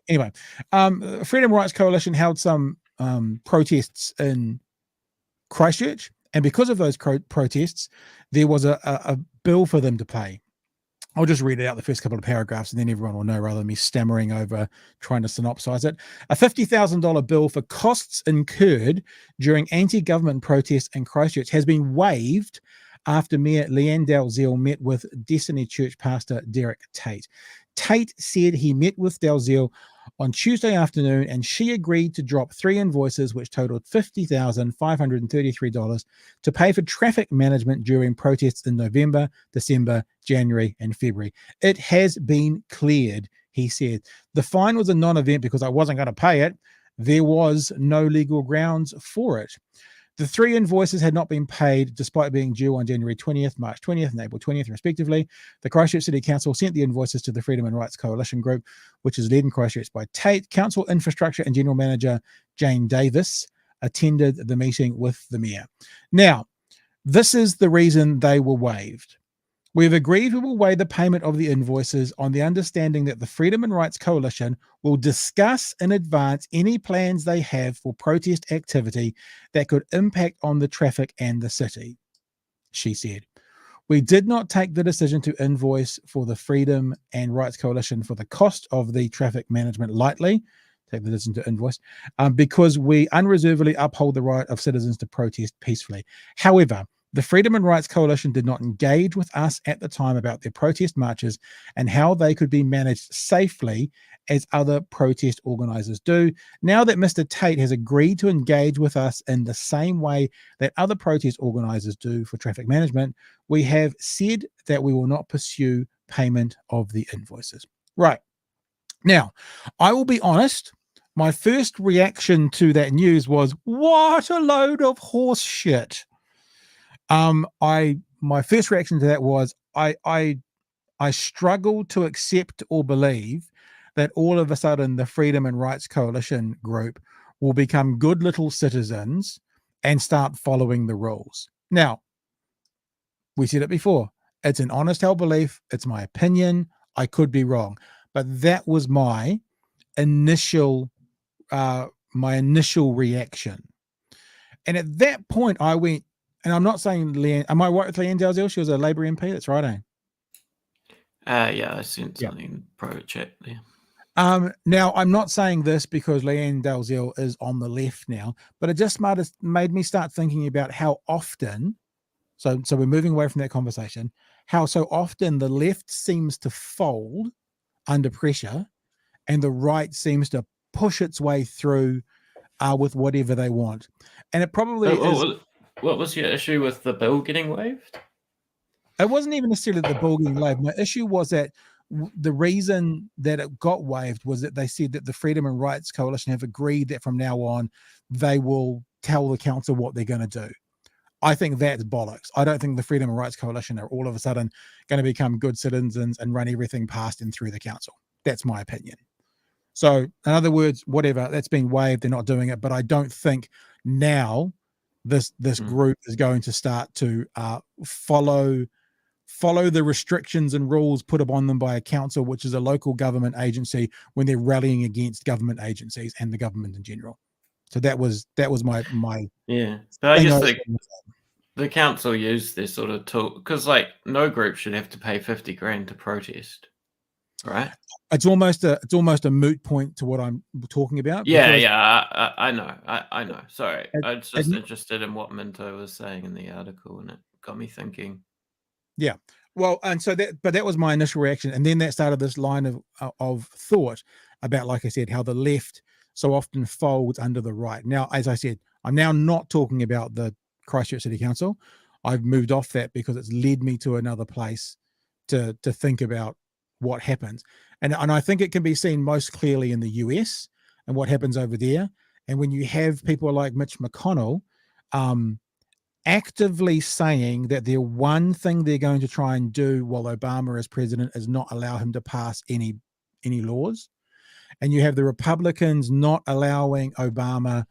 Anyway, Freedom Rights Coalition held some protests in Christchurch, and because of those protests, there was a bill for them to pay. I'll just read it out, the first couple of paragraphs, and then everyone will know rather than me stammering over trying to synopsize it. A $50,000 bill for costs incurred during anti-government protests in Christchurch has been waived after Mayor Leanne Dalziel met with Destiny Church pastor Derek Tate. Tate said he met with Dalziel on Tuesday afternoon, and she agreed to drop 3 invoices which totaled $50,533 to pay for traffic management during protests in November, December, January, and February. It has been cleared, he said. The fine was a non-event because I wasn't going to pay it. There was no legal grounds for it. The 3 invoices had not been paid despite being due on January 20th, March 20th, and April 20th, respectively. The Christchurch City Council sent the invoices to the Freedom and Rights Coalition Group, which is led in Christchurch by Tate. Council Infrastructure and General Manager Jane Davis attended the meeting with the Mayor. Now, this is the reason they were waived. We've agreed we will waive the payment of the invoices on the understanding that the Freedom and Rights Coalition will discuss in advance any plans they have for protest activity that could impact on the traffic and the city, she said. We did not take the decision to invoice for the Freedom and Rights Coalition for the cost of the traffic management lightly, take the decision to invoice, because we unreservedly uphold the right of citizens to protest peacefully. However, the Freedom and Rights Coalition did not engage with us at the time about their protest marches and how they could be managed safely as other protest organisers do. Now that Mr. Tate has agreed to engage with us in the same way that other protest organisers do for traffic management, we have said that we will not pursue payment of the invoices. Right. Now, I will be honest, my first reaction to that news was, what a load of horse shit. My first reaction to that was I struggled to accept or believe that all of a sudden the Freedom and Rights Coalition group will become good little citizens and start following the rules. Now, we said it before. It's an honest held belief. It's my opinion. I could be wrong, but that was my initial reaction. And at that point, I went. And I'm not saying Leanne, am I right with Leanne Dalziel? She was a Labour MP, that's right, eh? Yeah, I sent something in private chat there. Now, I'm not saying this because Leanne Dalziel is on the left now, but it just made me start thinking about how often, so we're moving away from that conversation, how so often the left seems to fold under pressure and the right seems to push its way through with whatever they want. And it probably is... What was your issue with the bill getting waived? It wasn't even necessarily the bill getting waived. My issue was that the reason that it got waived was that they said that the Freedom and Rights Coalition have agreed that from now on they will tell the council what they're going to do. I think that's bollocks. I don't think the Freedom and Rights Coalition are all of a sudden going to become good citizens and run everything past and through the council. That's my opinion. So, in other words, whatever, that's been waived. They're not doing it. But I don't think now this group is going to start to follow follow the restrictions and rules put upon them by a council, which is a local government agency, when they're rallying against government agencies and the government in general. So that was my yeah. But I just think the council used this sort of tool because, like, no group should have to pay 50 grand to protest, right? It's almost a moot point to what I'm talking about. Yeah, yeah, I know, I know. Sorry, I was just interested in what Minto was saying in the article, and it got me thinking. Yeah, well, and so that was my initial reaction, and then that started this line of thought about, like I said, how the left so often folds under the right. Now, as I said, I'm now not talking about the Christchurch City Council. I've moved off that because it's led me to another place to think about what happens. And I think it can be seen most clearly in the US and what happens over there. And when you have people like Mitch McConnell actively saying that the one thing they're going to try and do while Obama is president is not allow him to pass any laws. And you have the Republicans not allowing Obama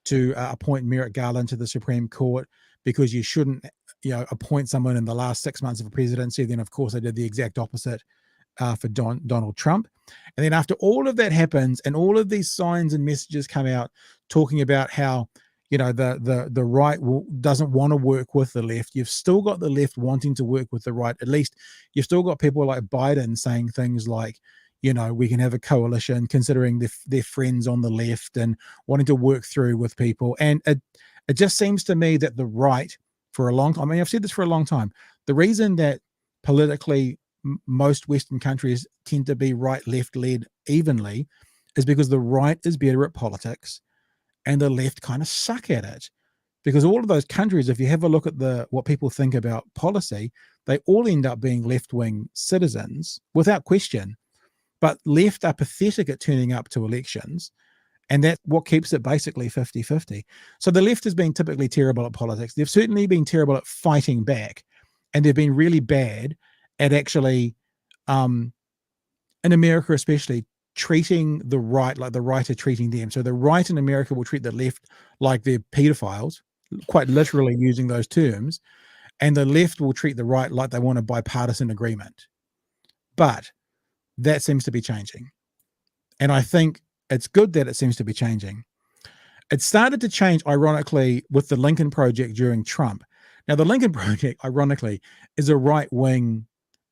to appoint Merrick Garland to the Supreme Court because you shouldn't, appoint someone in the last 6 months of a presidency. Then, of course, they did the exact opposite for Donald Trump. And then after all of that happens and all of these signs and messages come out talking about how, the right doesn't want to work with the left, you've still got the left wanting to work with the right. At least you've still got people like Biden saying things like, we can have a coalition, considering their friends on the left and wanting to work through with people. And it just seems to me that the right, for a long time, I've said this for a long time, the reason that politically most Western countries tend to be right-left led evenly is because the right is better at politics and the left kind of suck at it. Because all of those countries, if you have a look at what people think about policy, they all end up being left-wing citizens without question. But left are pathetic at turning up to elections, and that's what keeps it basically 50-50. So the left has been typically terrible at politics. They've certainly been terrible at fighting back, and they've been really bad at actually, in America especially, treating the right like the right are treating them. So the right in America will treat the left like they're pedophiles, quite literally using those terms, and the left will treat the right like they want a bipartisan agreement. But that seems to be changing. And I think it's good that it seems to be changing. It started to change, ironically, with the Lincoln Project during Trump. Now, the Lincoln Project, ironically, is a right-wing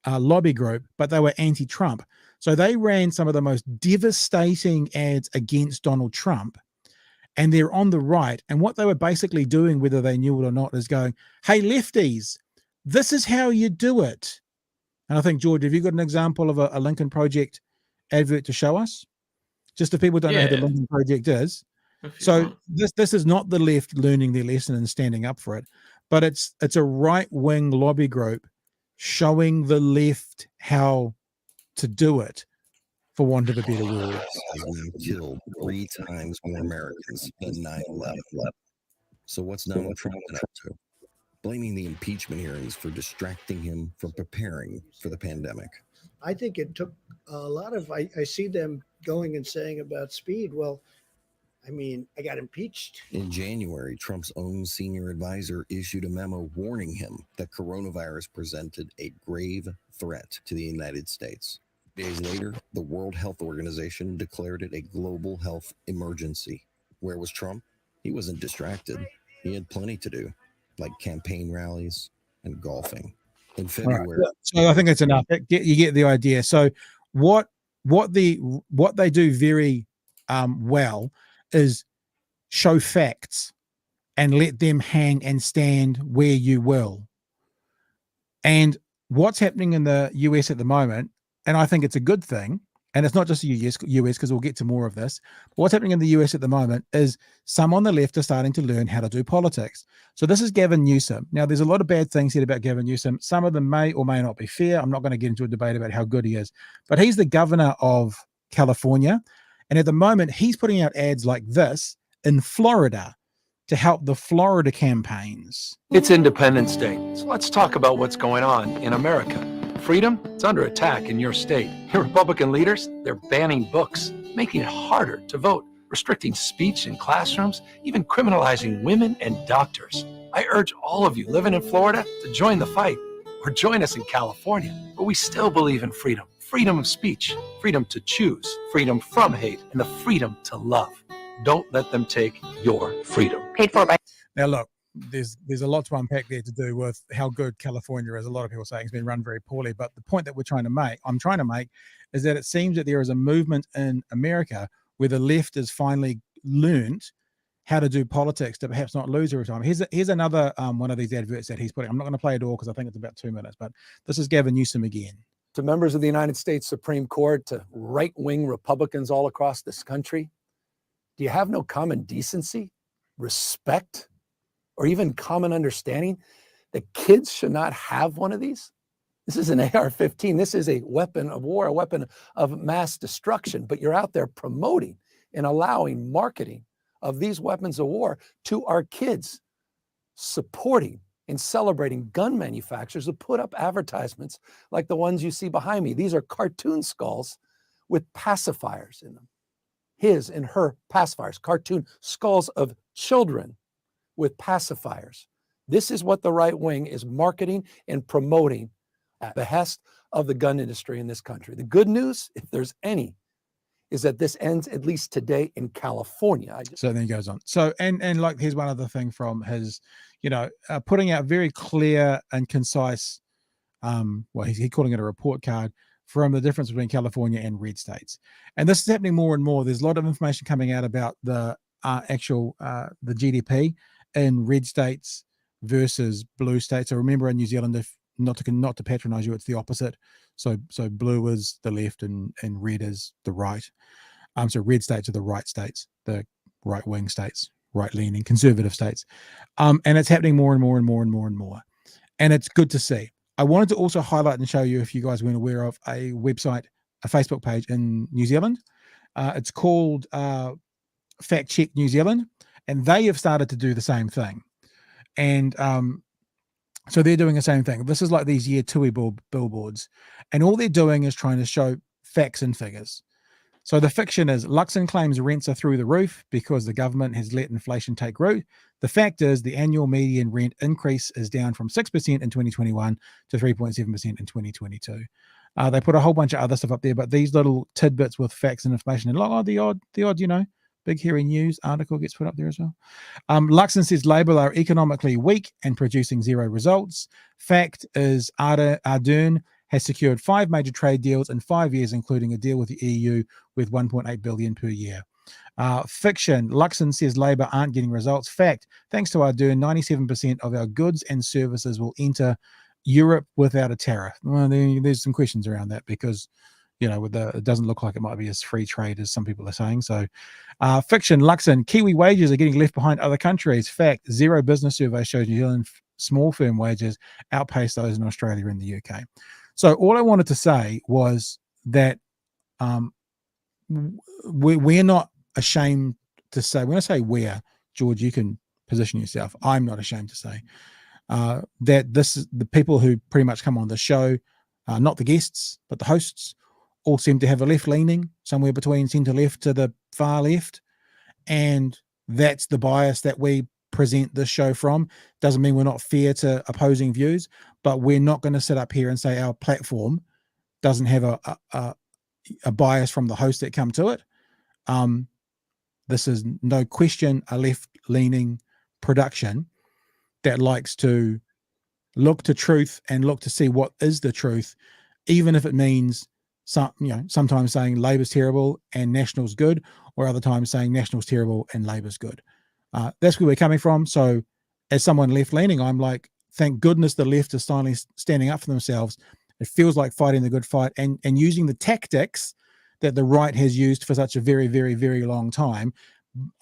lobby group, but they were anti-Trump. So they ran some of the most devastating ads against Donald Trump, and they're on the right. And what they were basically doing, whether they knew it or not, is going, hey, lefties, this is how you do it. And I think, George, have you got an example of a Lincoln Project advert to show us? Just if people don't know who the Lincoln Project is. So this is not the left learning their lesson and standing up for it, but it's a right-wing lobby group showing the left how to do it, for want of a better word. We killed 3 times more Americans than 9/11. So what's Donald Trump been up to? Blaming the impeachment hearings for distracting him from preparing for the pandemic. I think it took a lot of, I see them going and saying about speed. Well, I mean, I got impeached. In January, Trump's own senior advisor issued a memo warning him that coronavirus presented a grave threat to the United States. Days later, the World Health Organization declared it a global health emergency. Where was Trump? He wasn't distracted. He had plenty to do, like campaign rallies and golfing. In February. Right. So I think that's enough. You get the idea. So what they do very well is show facts and let them hang and stand where you will. And what's happening in the US at the moment, and I think it's a good thing, and it's not just the US because we'll get to more of this. But what's happening in the US at the moment is some on the left are starting to learn how to do politics. So this is Gavin Newsom. Now, there's a lot of bad things said about Gavin Newsom. Some of them may or may not be fair. I'm not going to get into a debate about how good he is. But he's the governor of California. And at the moment, he's putting out ads like this in Florida to help the Florida campaigns. It's Independence Day. So let's talk about what's going on in America. Freedom, it's under attack in your state. Your Republican leaders, they're banning books, making it harder to vote, restricting speech in classrooms, even criminalizing women and doctors. I urge all of you living in Florida to join the fight. Or join us in California, where we still believe in freedom. Freedom of speech, freedom to choose, freedom from hate, and the freedom to love. Don't let them take your freedom. Paid for by. Now, look, there's a lot to unpack there to do with how good California is. A lot of people say it's been run very poorly, but the point that I'm trying to make, is that it seems that there is a movement in America where the left has finally learned how to do politics to perhaps not lose every time. Here's another one of these adverts that he's putting. I'm not going to play it all because I think it's about 2 minutes, but this is Gavin Newsom again. To members of the United States Supreme Court, to right-wing Republicans all across this country, do you have no common decency, respect, or even common understanding that kids should not have one of these? This is an AR-15. This is a weapon of war, a weapon of mass destruction, but you're out there promoting and allowing marketing of these weapons of war to our kids, supporting and celebrating gun manufacturers who put up advertisements like the ones you see behind me. These are cartoon skulls with pacifiers in them. His and her pacifiers, cartoon skulls of children with pacifiers. This is what the right wing is marketing and promoting at the behest of the gun industry in this country. The good news, if there's any, is that this ends at least today in California. So then he goes on. So, and like, here's one other thing from his, putting out very clear and concise, well, he's calling it a report card from the difference between California and red states. And this is happening more and more. There's a lot of information coming out about the the GDP in red states versus blue states. So remember, in New Zealand, if not to patronize you, it's the opposite. So blue is the left and red is the right. So red states are the right states, the right wing states, right leaning conservative states. And it's happening more and more and more and more and more. And it's good to see. I wanted to also highlight and show you, if you guys weren't aware of, a website, a Facebook page in New Zealand. It's called Fact Check New Zealand, and they have started to do the same thing. And so they're doing the same thing. This is like these year two billboards, and all they're doing is trying to show facts and figures. So the fiction is Luxon claims rents are through the roof because the government has let inflation take root. The fact is the annual median rent increase is down from 6% in 2021 to 3.7% in 2022. They put a whole bunch of other stuff up there, but these little tidbits with facts and information, and like, the odd, big hairy news article gets put up there as well. Luxon says Labor are economically weak and producing zero results. Fact is Ardern has secured 5 major trade deals in 5 years, including a deal with the EU with 1.8 billion per year. Fiction, Luxon says Labor aren't getting results. Fact, thanks to Ardern, 97% of our goods and services will enter Europe without a tariff. Well, there's some questions around that because, it doesn't look like it might be as free trade as some people are saying. So fiction, Luxon, Kiwi wages are getting left behind other countries. Fact, Zero Business Survey shows New Zealand small firm wages outpace those in Australia and the UK. So all I wanted to say was that we're not ashamed to say, when I say we're, George, you can position yourself. I'm not ashamed to say that this is the people who pretty much come on the show, not the guests, but the hosts, all seem to have a left leaning, somewhere between centre left to the far left. And that's the bias that we present this show from. Doesn't mean we're not fair to opposing views, but we're not going to sit up here and say our platform doesn't have a bias from the hosts that come to it. This is no question a left-leaning production that likes to look to truth and look to see what is the truth, even if it means sometimes saying Labor's terrible and National's good, or other times saying National's terrible and Labor's good. That's where we're coming from. So as someone left-leaning, I'm like, thank goodness the left is finally standing up for themselves. It feels like fighting the good fight and using the tactics that the right has used for such a very, very, very long time.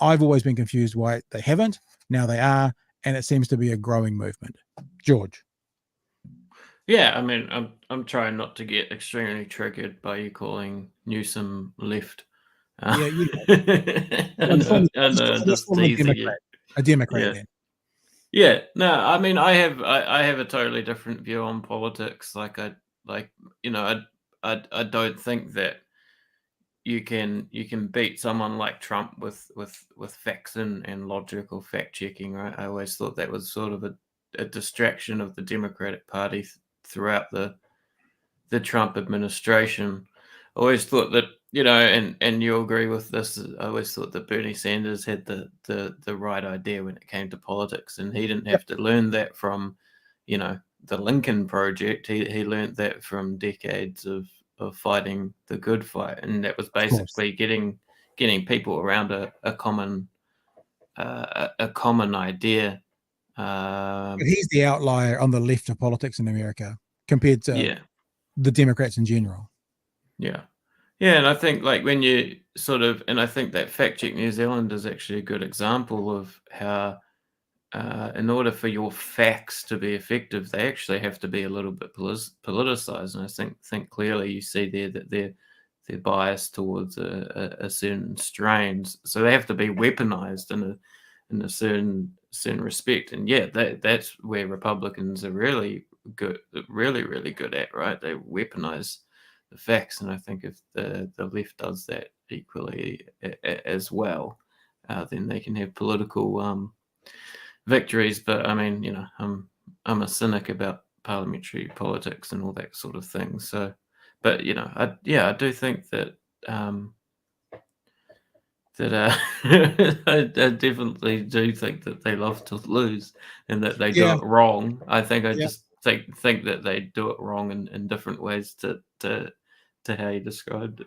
I've always been confused why they haven't. Now they are, and it seems to be a growing movement. George. Yeah, I mean, I'm trying not to get extremely triggered by you calling Newsom left. Yeah, you just teasing you. A Democrat. Yeah. Yeah, no, I mean, I have a totally different view on politics. I don't think that you can beat someone like Trump with facts and logical fact checking, right? I always thought that was sort of a distraction of the Democratic Party throughout the Trump administration. I always thought that, and you'll agree with this, I always thought that Bernie Sanders had the right idea when it came to politics, and he didn't have to learn that from, the Lincoln Project. He learned that from decades of fighting the good fight, and that was basically getting people around a common idea. But he's the outlier on the left of politics in America compared to the Democrats in general. Yeah. Yeah, and I think like when you and I think that Fact Check New Zealand is actually a good example of how in order for your facts to be effective, they actually have to be a little bit politicized. And I think clearly you see there that they're biased towards a certain strains, so they have to be weaponized in a certain respect. And that's where Republicans are really good, really good at, right? They weaponize the facts, and I think if the left does that equally as well, then they can have political victories. But I mean, I'm a cynic about parliamentary politics and all that sort of thing. So, but I do think that I definitely do think that they love to lose and that they do it wrong. I think just think that they do it wrong in different ways to how you described it.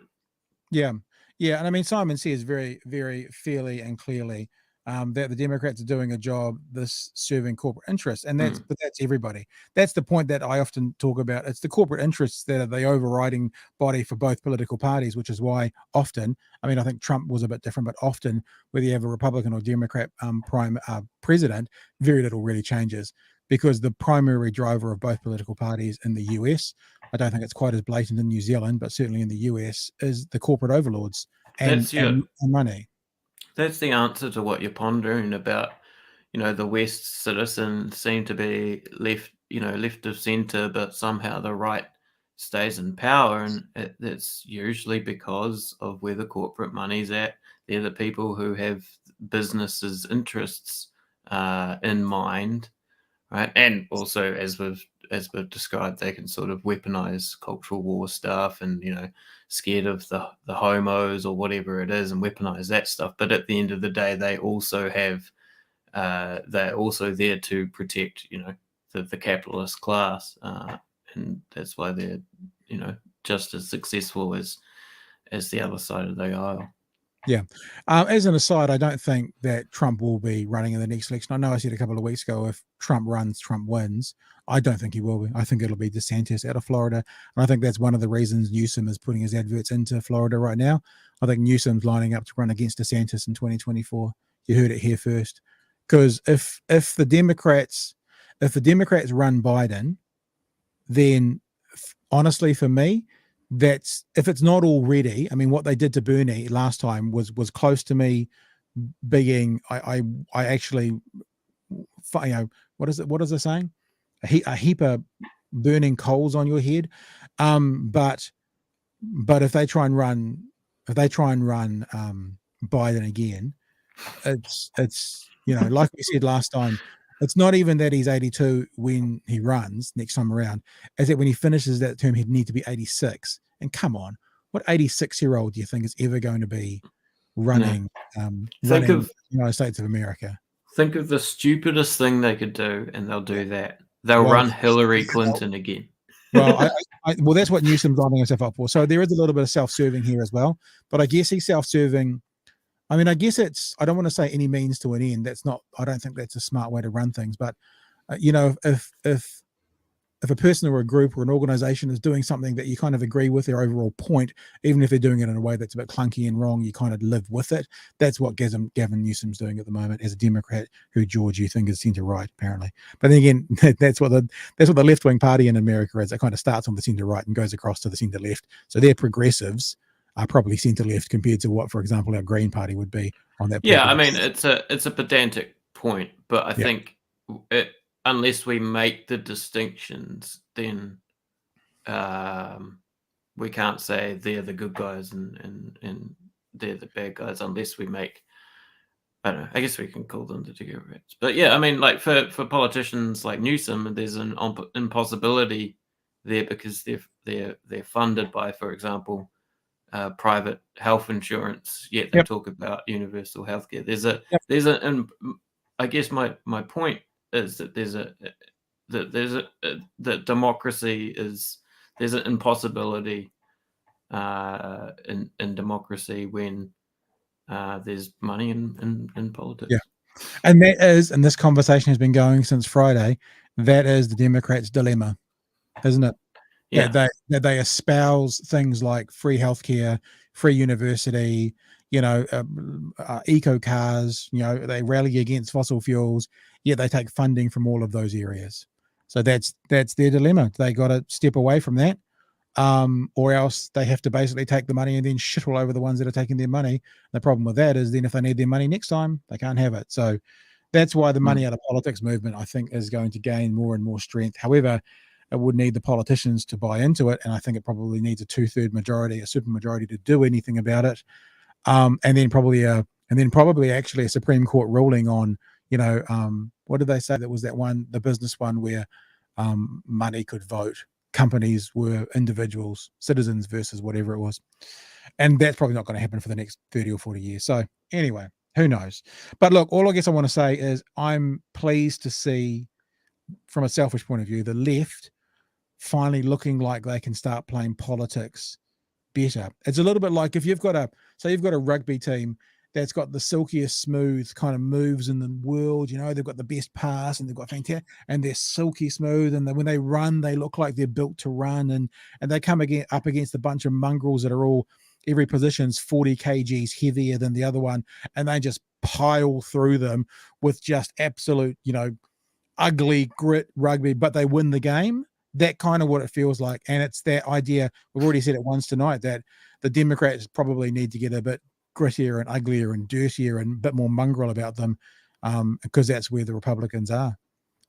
Yeah. And I mean, Simon says very, very fairly and clearly that the Democrats are doing a job this serving corporate interests, and but that's everybody. That's the point that I often talk about. It's the corporate interests that are the overriding body for both political parties, which is why often, I mean, I think Trump was a bit different, but often whether you have a Republican or Democrat president, very little really changes, because the primary driver of both political parties in the US, I don't think it's quite as blatant in New Zealand, but certainly in the US, is the corporate overlords and money. That's the answer to what you're pondering about. The West citizens seem to be left of center, but somehow the right stays in power, and it's usually because of where the corporate money's at. They're the people who have businesses' interests in mind, right? And also, as we've described, they can sort of weaponize cultural war stuff and, scared of the homos or whatever it is, and weaponize that stuff. But at the end of the day, they also have, they're also there to protect, the capitalist class. And that's why they're, just as successful as the other side of the aisle. Yeah. As an aside, I don't think that Trump will be running in the next election. I know I said a couple of weeks ago, if Trump runs, Trump wins. I don't think he will be. I think it'll be DeSantis out of Florida. And I think that's one of the reasons Newsom is putting his adverts into Florida right now. I think Newsom's lining up to run against DeSantis in 2024. You heard it here first. Because if the Democrats run Biden, then honestly, for me, that's, if it's not already, I mean, what they did to Bernie last time was close to me being, I actually, what is the saying? A heap of burning coals on your head. But if they try and run Biden again, it's like we said last time, it's not even that he's 82 when he runs next time around, is that when he finishes that term, he'd need to be 86. And come on, what 86-year-old do you think is ever going to be running the United States of America? Think of the stupidest thing they could do, and they'll do that. They'll run Hillary Clinton again. Well, well, that's what Newsom's lining himself up for. So there is a little bit of self-serving here as well. But I guess he's self-serving. I mean, I guess I don't want to say any means to an end. I don't think that's a smart way to run things. But, if a person or a group or an organization is doing something that you kind of agree with their overall point, even if they're doing it in a way that's a bit clunky and wrong, you kind of live with it. That's what Gavin Newsom's doing at the moment as a Democrat who, George, you think is centre-right, apparently. But then again, that's what the left-wing party in America is. It kind of starts on the centre-right and goes across to the centre-left. So they're progressives. Are probably centre-left compared to what, for example, our Green Party would be on that. Yeah, I mean, it's a pedantic point, but I think unless we make the distinctions, then we can't say they're the good guys and they're the bad guys unless we make, I don't know, I guess we can call them the Democrats. But yeah, I mean, like for politicians like Newsom, there's an impossibility there because they're funded by, for example, private health insurance, yet they talk about universal healthcare. And I guess my point is that that democracy there's an impossibility in democracy when there's money in politics. Yeah, and that is, and this conversation has been going since Friday. That is the Democrats' dilemma, isn't it? Yeah. That they espouse things like free healthcare, free university, eco cars. They rally against fossil fuels, yet they take funding from all of those areas. So that's their dilemma. They got to step away from that, or else they have to basically take the money and then shit all over the ones that are taking their money. The problem with that is then if they need their money next time, they can't have it. So that's why the money out of politics movement, I think, is going to gain more and more strength. However, it would need the politicians to buy into it, and I think it probably needs a 2/3 majority, a super majority, to do anything about it. And then probably actually a Supreme Court ruling on, what did they say? That was the business one where money could vote. Companies were individuals, citizens versus whatever it was. And that's probably not going to happen for the next 30 or 40 years. So anyway, who knows? But look, all I guess I want to say is I'm pleased to see, from a selfish point of view, the left finally looking like they can start playing politics better. It's a little bit like if you've got a rugby team that's got the silkiest smooth kind of moves in the world, they've got the best pass and they've got fantastic, and they're silky smooth, and when they run, they look like they're built to run, and they come up against a bunch of mongrels that are all, every position's 40 kgs heavier than the other one, and they just pile through them with just absolute, ugly grit rugby, but they win the game. That kind of what it feels like. And it's that idea, we've already said it once tonight, that the Democrats probably need to get a bit grittier and uglier and dirtier and a bit more mongrel about them, because that's where the Republicans are.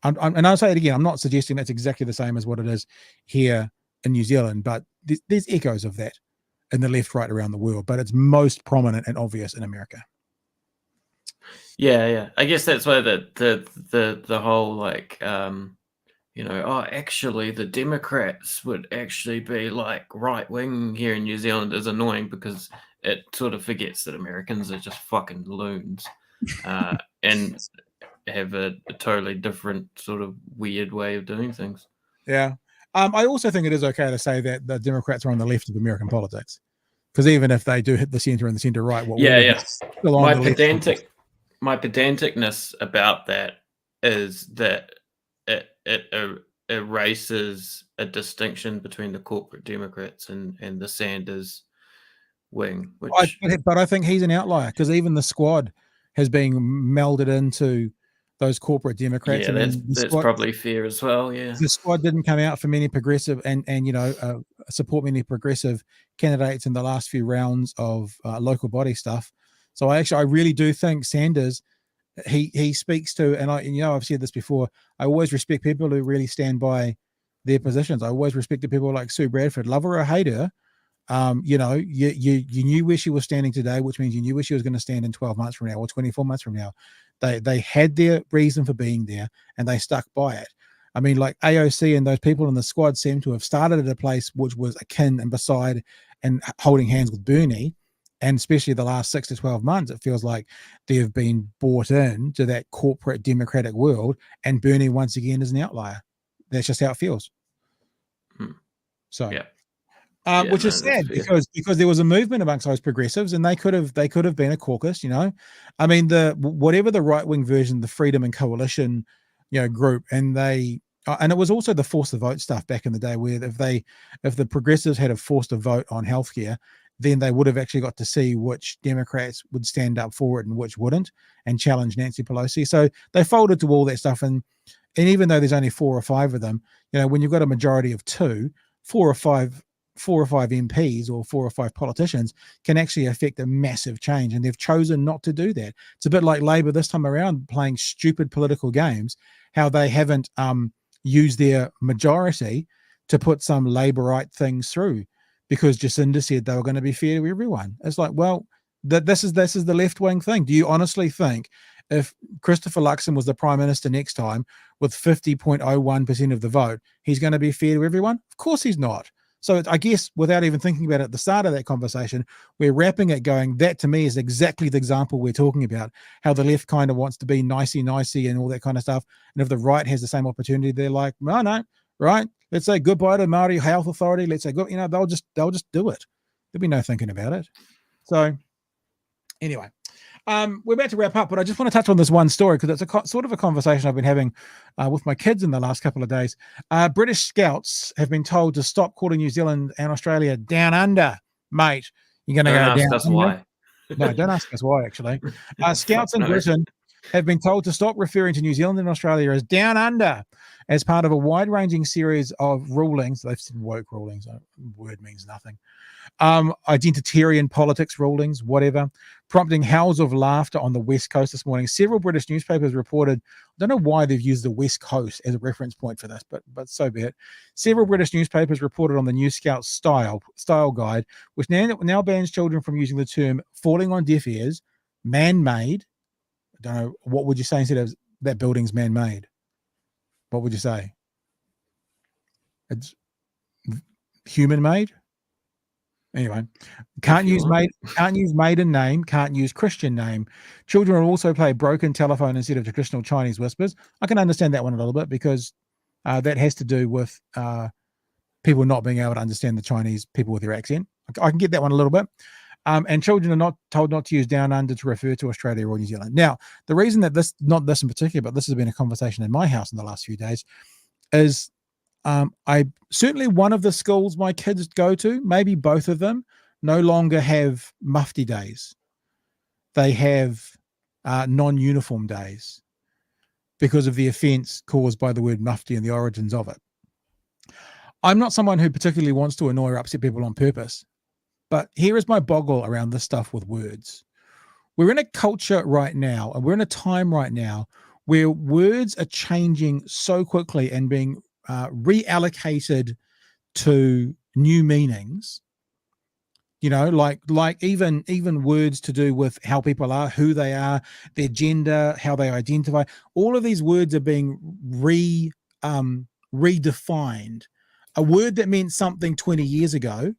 And I'll say it again, I'm not suggesting that's exactly the same as what it is here in New Zealand, but there's echoes of that in the left right around the world, but it's most prominent and obvious in America. Yeah. I guess that's why the whole actually the Democrats would actually be like right wing here in New Zealand is annoying, because it sort of forgets that Americans are just fucking loons and have a totally different sort of weird way of doing things. Yeah. I also think it is okay to say that the Democrats are on the left of American politics, because even if they do hit the center and the center right, my pedanticness about that is that it erases a distinction between the corporate Democrats and the Sanders wing. But I think he's an outlier, because even the squad has been melded into those corporate Democrats. Yeah, that's probably fair as well. Yeah, the squad didn't come out for many progressive and support many progressive candidates in the last few rounds of local body stuff. So I really do think Sanders, he speaks to, and I've said this before, I always respect people who really stand by their positions. I always respected people like Sue Bradford, love her or hate her. You knew where she was standing today, which means you knew where she was going to stand in 12 months from now or 24 months from now. They had their reason for being there and they stuck by it. I mean, like AOC and those people in the squad seem to have started at a place which was akin and beside and holding hands with Bernie. And especially the last 6 to 12 months, it feels like they've been bought in to that corporate Democratic world, and Bernie once again is an outlier. That's just how it feels. So, which is sad, because there was a movement amongst those progressives, and they could have been a caucus. I mean, whatever the right wing version, the Freedom and Coalition, group, and it was also the force the vote stuff back in the day, where if the progressives had forced a vote on healthcare, then they would have actually got to see which Democrats would stand up for it and which wouldn't, and challenge Nancy Pelosi. So they folded to all that stuff. And even though there's only 4 or 5 of them, when you've got a majority of 2, 4 or 5 MPs or 4 or 5 politicians can actually affect a massive change. And they've chosen not to do that. It's a bit like Labor this time around, playing stupid political games, how they haven't used their majority to put some Labourite things through, because Jacinda said they were going to be fair to everyone. It's like, well, this is the left wing thing. Do you honestly think if Christopher Luxon was the Prime Minister next time with 50.01% of the vote, he's going to be fair to everyone? Of course he's not. So I guess without even thinking about it at the start of that conversation, we're wrapping it going, that to me is exactly the example we're talking about, how the left kind of wants to be nicey and all that kind of stuff. And if the right has the same opportunity, they're like, no, right? Let's say goodbye to Māori Health Authority. Let's say, they'll just do it. There'll be no thinking about it. So anyway, we're about to wrap up, but I just want to touch on this one story because it's a sort of a conversation I've been having with my kids in the last couple of days. British Scouts have been told to stop calling New Zealand and Australia down under, mate. You're going to go down ask us under? why. No, don't ask us why, actually. Scouts in No. Britain have been told to stop referring to New Zealand and Australia as down under as part of a wide-ranging series of rulings. They've said woke rulings. Word means nothing. Identitarian politics rulings, whatever, prompting howls of laughter on the West Coast this morning. Several British newspapers reported, I don't know why they've used the West Coast as a reference point for this, but so be it. Several British newspapers reported on the New Scout style guide, which now bans children from using the term falling on deaf ears, man-made. I don't know, what would you say instead of that building's man-made? What would you say? It's human-made? Anyway, can't use maiden name, can't use Christian name. Children will also play broken telephone instead of traditional Chinese whispers. I can understand that one a little bit because that has to do with people not being able to understand the Chinese people with their accent. I can get that one a little bit. And children are not told not to use down under to refer to Australia or New Zealand. Now, the reason that not this in particular, but this has been a conversation in my house in the last few days, is I certainly one of the schools my kids go to, maybe both of them, no longer have mufti days. They have non-uniform days because of the offence caused by the word mufti and the origins of it. I'm not someone who particularly wants to annoy or upset people on purpose, but here is my boggle around this stuff with words. We're in a culture right now, and we're in a time right now where words are changing so quickly and being reallocated to new meanings, like even words to do with how people are, who they are, their gender, how they identify. All of these words are being redefined. A word that meant something 20 years ago,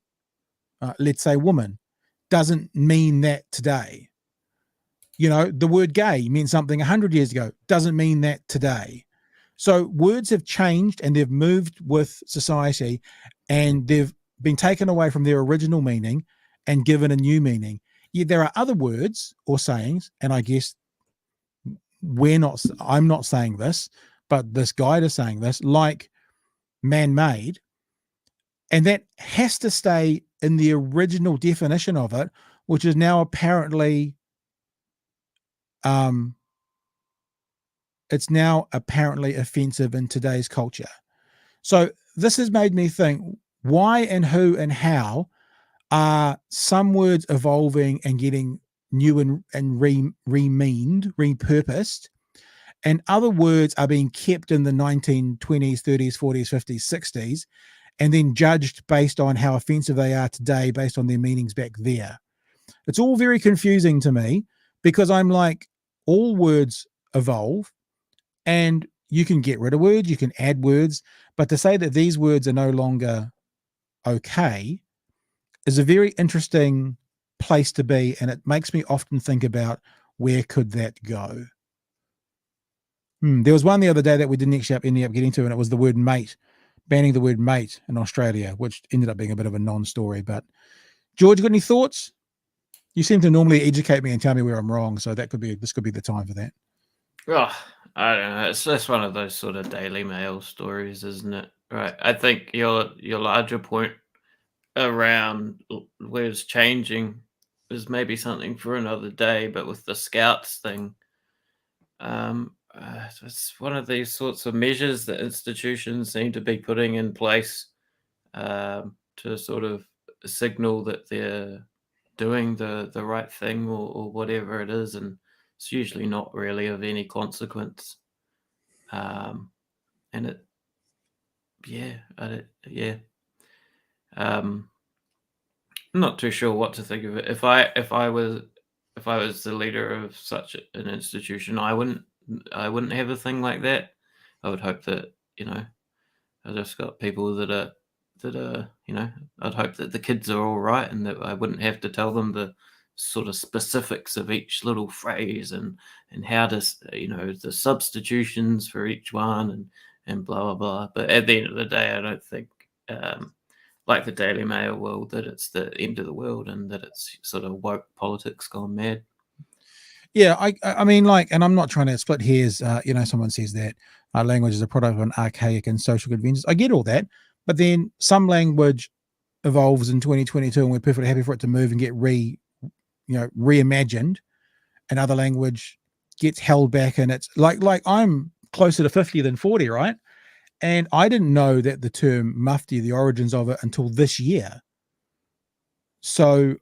let's say woman, doesn't mean that today. The word gay meant something 100 years ago, doesn't mean that today. So words have changed and they've moved with society and they've been taken away from their original meaning and given a new meaning. Yet there are other words or sayings, and I guess I'm not saying this, but this guide is saying this, like man-made, and that has to stay in the original definition of it, which is now apparently it's now apparently offensive in today's culture. So this has made me think, why and who and how are some words evolving and getting new and remeaned, repurposed, and other words are being kept in the 1920s, 30s, 40s, 50s, 60s, and then judged based on how offensive they are today based on their meanings back there. It's all very confusing to me because I'm like, all words evolve and you can get rid of words, you can add words, but to say that these words are no longer okay is a very interesting place to be, and it makes me often think about where could that go. There was one the other day that we didn't actually end up getting to, and it was the word mate, banning the word mate in Australia, which ended up being a bit of a non-story. But George, got any thoughts? You seem to normally educate me and tell me where I'm wrong, so this could be the time for that. Oh, I don't know. It's just one of those sort of Daily Mail stories, isn't it? Right. I think your larger point around words changing is maybe something for another day, but with the Scouts thing, it's one of these sorts of measures that institutions seem to be putting in place to sort of signal that they're doing the right thing or whatever it is, and it's usually not really of any consequence. And it, I'm not too sure what to think of it. If I was if I was the leader of such an institution, I wouldn't have a thing like that. I would hope that, you know, I just got people that are, you know, I'd hope that the kids are all right and that I wouldn't have to tell them the sort of specifics of each little phrase and how to, you know, the substitutions for each one and blah, blah, blah. But at the end of the day, I don't think, like the Daily Mail world, that it's the end of the world and that it's sort of woke politics gone mad. Yeah, I mean, like, and I'm not trying to split hairs. You know, someone says that language is a product of an archaic and social conventions. I get all that, but then some language evolves in 2022, and we're perfectly happy for it to move and get reimagined, and other language gets held back. And it's like I'm closer to 50 than 40, right? And I didn't know that the term mufti, the origins of it, until this year. So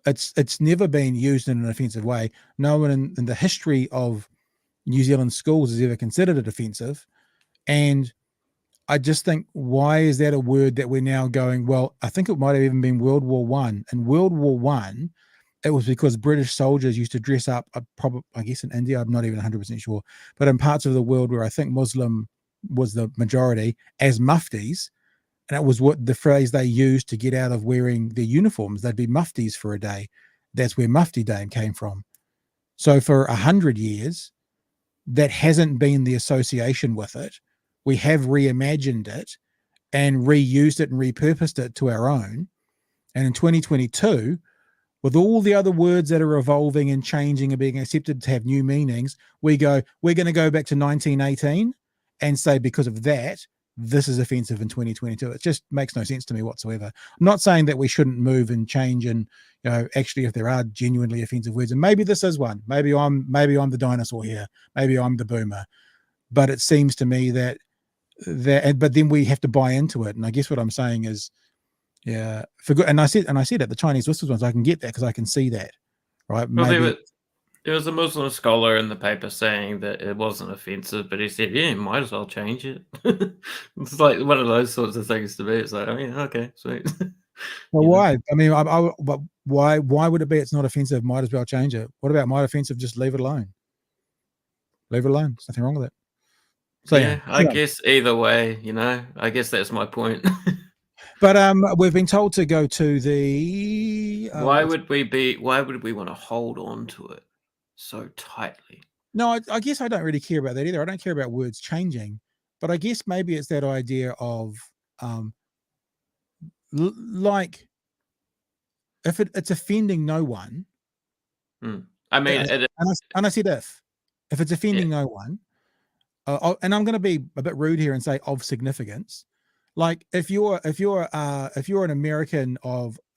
it's never been used in an offensive way. No one in the history of New Zealand schools has ever considered it offensive. And I just think, why is that a word that we're now going, well, I think it might have even been World War I. And World War I, it was because British soldiers used to dress up, I guess in India, I'm not even 100% sure, but in parts of the world where I think Muslim was the majority, as muftis. And it was what the phrase they used to get out of wearing their uniforms. They'd be muftis for a day. That's where Mufti Day came from. So for 100 years, that hasn't been the association with it. We have reimagined it and reused it and repurposed it to our own. And in 2022, with all the other words that are evolving and changing and being accepted to have new meanings, we're going to go back to 1918 and say, because of that, this is offensive in 2022. It just makes no sense to me whatsoever. I'm not saying that we shouldn't move and change, and, you know, actually, if there are genuinely offensive words, and maybe this is one, maybe I'm the dinosaur here, maybe I'm the boomer, but it seems to me that but then we have to buy into it. And I guess what I'm saying is, yeah, for good. And I said at the Chinese whispers ones, I can get that because I can see that, right? Well, maybe. There was a Muslim scholar in the paper saying that it wasn't offensive, but he said, yeah, you might as well change it. It's like one of those sorts of things to me. It's like, oh, yeah, okay, sweet. Well, why? I mean, but why would it be it's not offensive? Might as well change it. What about might offensive? Just leave it alone. Leave it alone. There's nothing wrong with it. So, yeah, I guess either way, you know, I guess that's my point. But we've been told to go to the... why would we want to hold on to it so tightly? No, I guess I don't really care about that either. I don't care about words changing, but I guess maybe it's that idea of like, if it's offending no one. I mean, and I said if it's offending no one, and I'm going to be a bit rude here and say of significance. Like if you're an American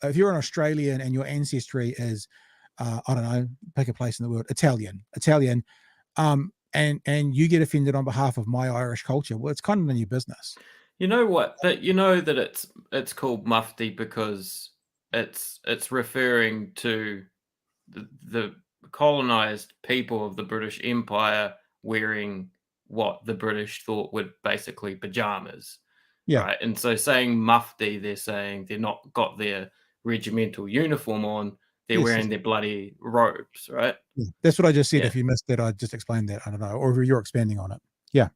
if you're an Australian and your ancestry is I don't know, pick a place in the world, Italian, and you get offended on behalf of my Irish culture, well, it's kind of none of your business. You know what? That you know that it's called mufti because it's referring to the colonized people of the British Empire wearing what the British thought were basically pajamas. Yeah. Right. And so saying mufti, they're saying they're not got their regimental uniform on, they're wearing their bloody robes, right? Yeah. That's what I just said. Yeah. If you missed that, I just explained that. I don't know. Or if you're expanding on it. Yeah.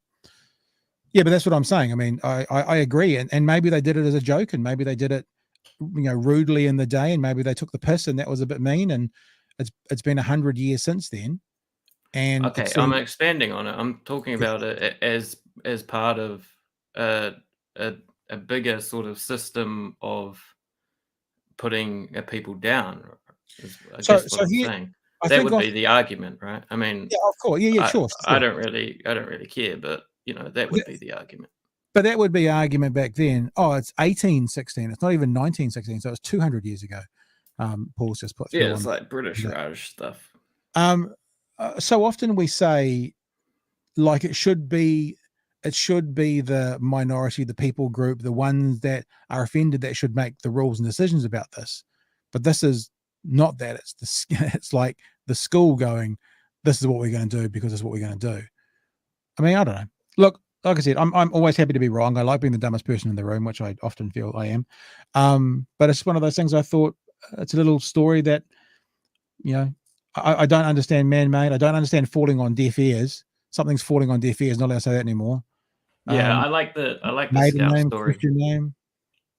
Yeah, but that's what I'm saying. I mean, I agree. And maybe they did it as a joke, and maybe they did it, you know, rudely in the day, and maybe they took the piss and that was a bit mean, and it's been 100 years since then. And okay, I'm expanding on it. I'm talking about it as part of a bigger sort of system of putting people down. I guess what I'm saying. That would be the argument, right? I mean, yeah, of course, yeah, sure. I don't really care, but you know, that would be the argument. But that would be argument back then. Oh, it's 1816. It's not even 1916. So it's 200 years ago. Paul's just put through. Yeah, it's like British Raj stuff. So often we say, like, it should be the minority, the people group, the ones that are offended that should make the rules and decisions about this. But this is not that. It's like the school going, this is what we're going to do because this is what we're going to do. I mean, I don't know. Look, like I said, I'm always happy to be wrong. I like being the dumbest person in the room, which I often feel I am. But it's one of those things I thought it's a little story that, you know, I don't understand man-made. I don't understand falling on deaf ears. Something's falling on deaf ears. Not allowed to say that anymore. Yeah, I like the Maiden Scout name, story. Christian name.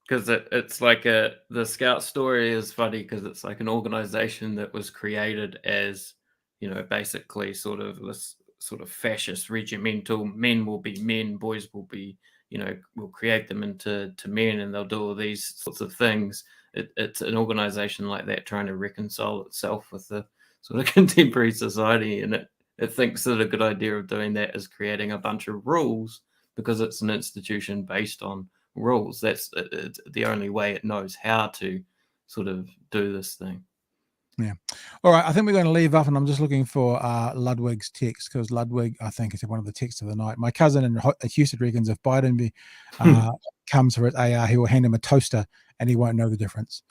Because it's like the Scout story is funny because it's like an organization that was created as, you know, basically sort of this sort of fascist regimental, men will be men, boys will be, you know, we'll create them into men and they'll do all these sorts of things. It's an organization like that trying to reconcile itself with the sort of contemporary society, and it thinks that a good idea of doing that is creating a bunch of rules because it's an institution based on rules. That's the only way it knows how to sort of do this thing. Yeah. All right. I think we're going to leave up, and I'm just looking for Ludwig's text, because Ludwig, I think, is one of the texts of the night. My cousin in Houston reckons if Biden comes for his AR, he will hand him a toaster and he won't know the difference.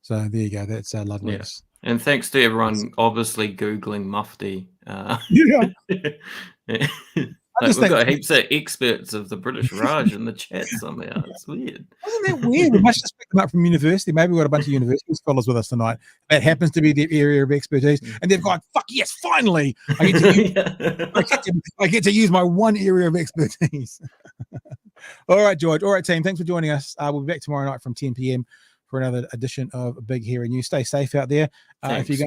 So there you go. That's Ludwig's. Yeah. And thanks to everyone obviously Googling Mufti. Yeah. Like we've got heaps of experts of the British Raj in the chat somehow. It's weird. Isn't that weird? We must just pick them up from university. Maybe we've got a bunch of university scholars with us tonight. That happens to be their area of expertise. And they've gone, fuck yes, finally. I get to use my one area of expertise. All right, George. All right, team. Thanks for joining us. We'll be back tomorrow night from 10 p.m. for another edition of Big Hairy News. Stay safe out there. Thanks, if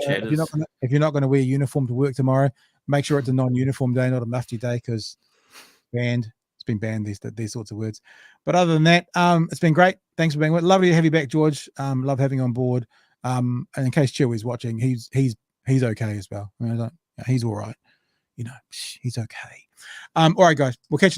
you're not going to wear a uniform to work tomorrow, make sure it's a non-uniform day, not a mufti day, because it's been banned, these sorts of words. But other than that, it's been great. Thanks for being with. Lovely to have you back, George. Love having you on board. And in case Chewy's watching, he's okay as well. I mean, he's all right. You know, he's okay. All right, guys. We'll catch you tomorrow.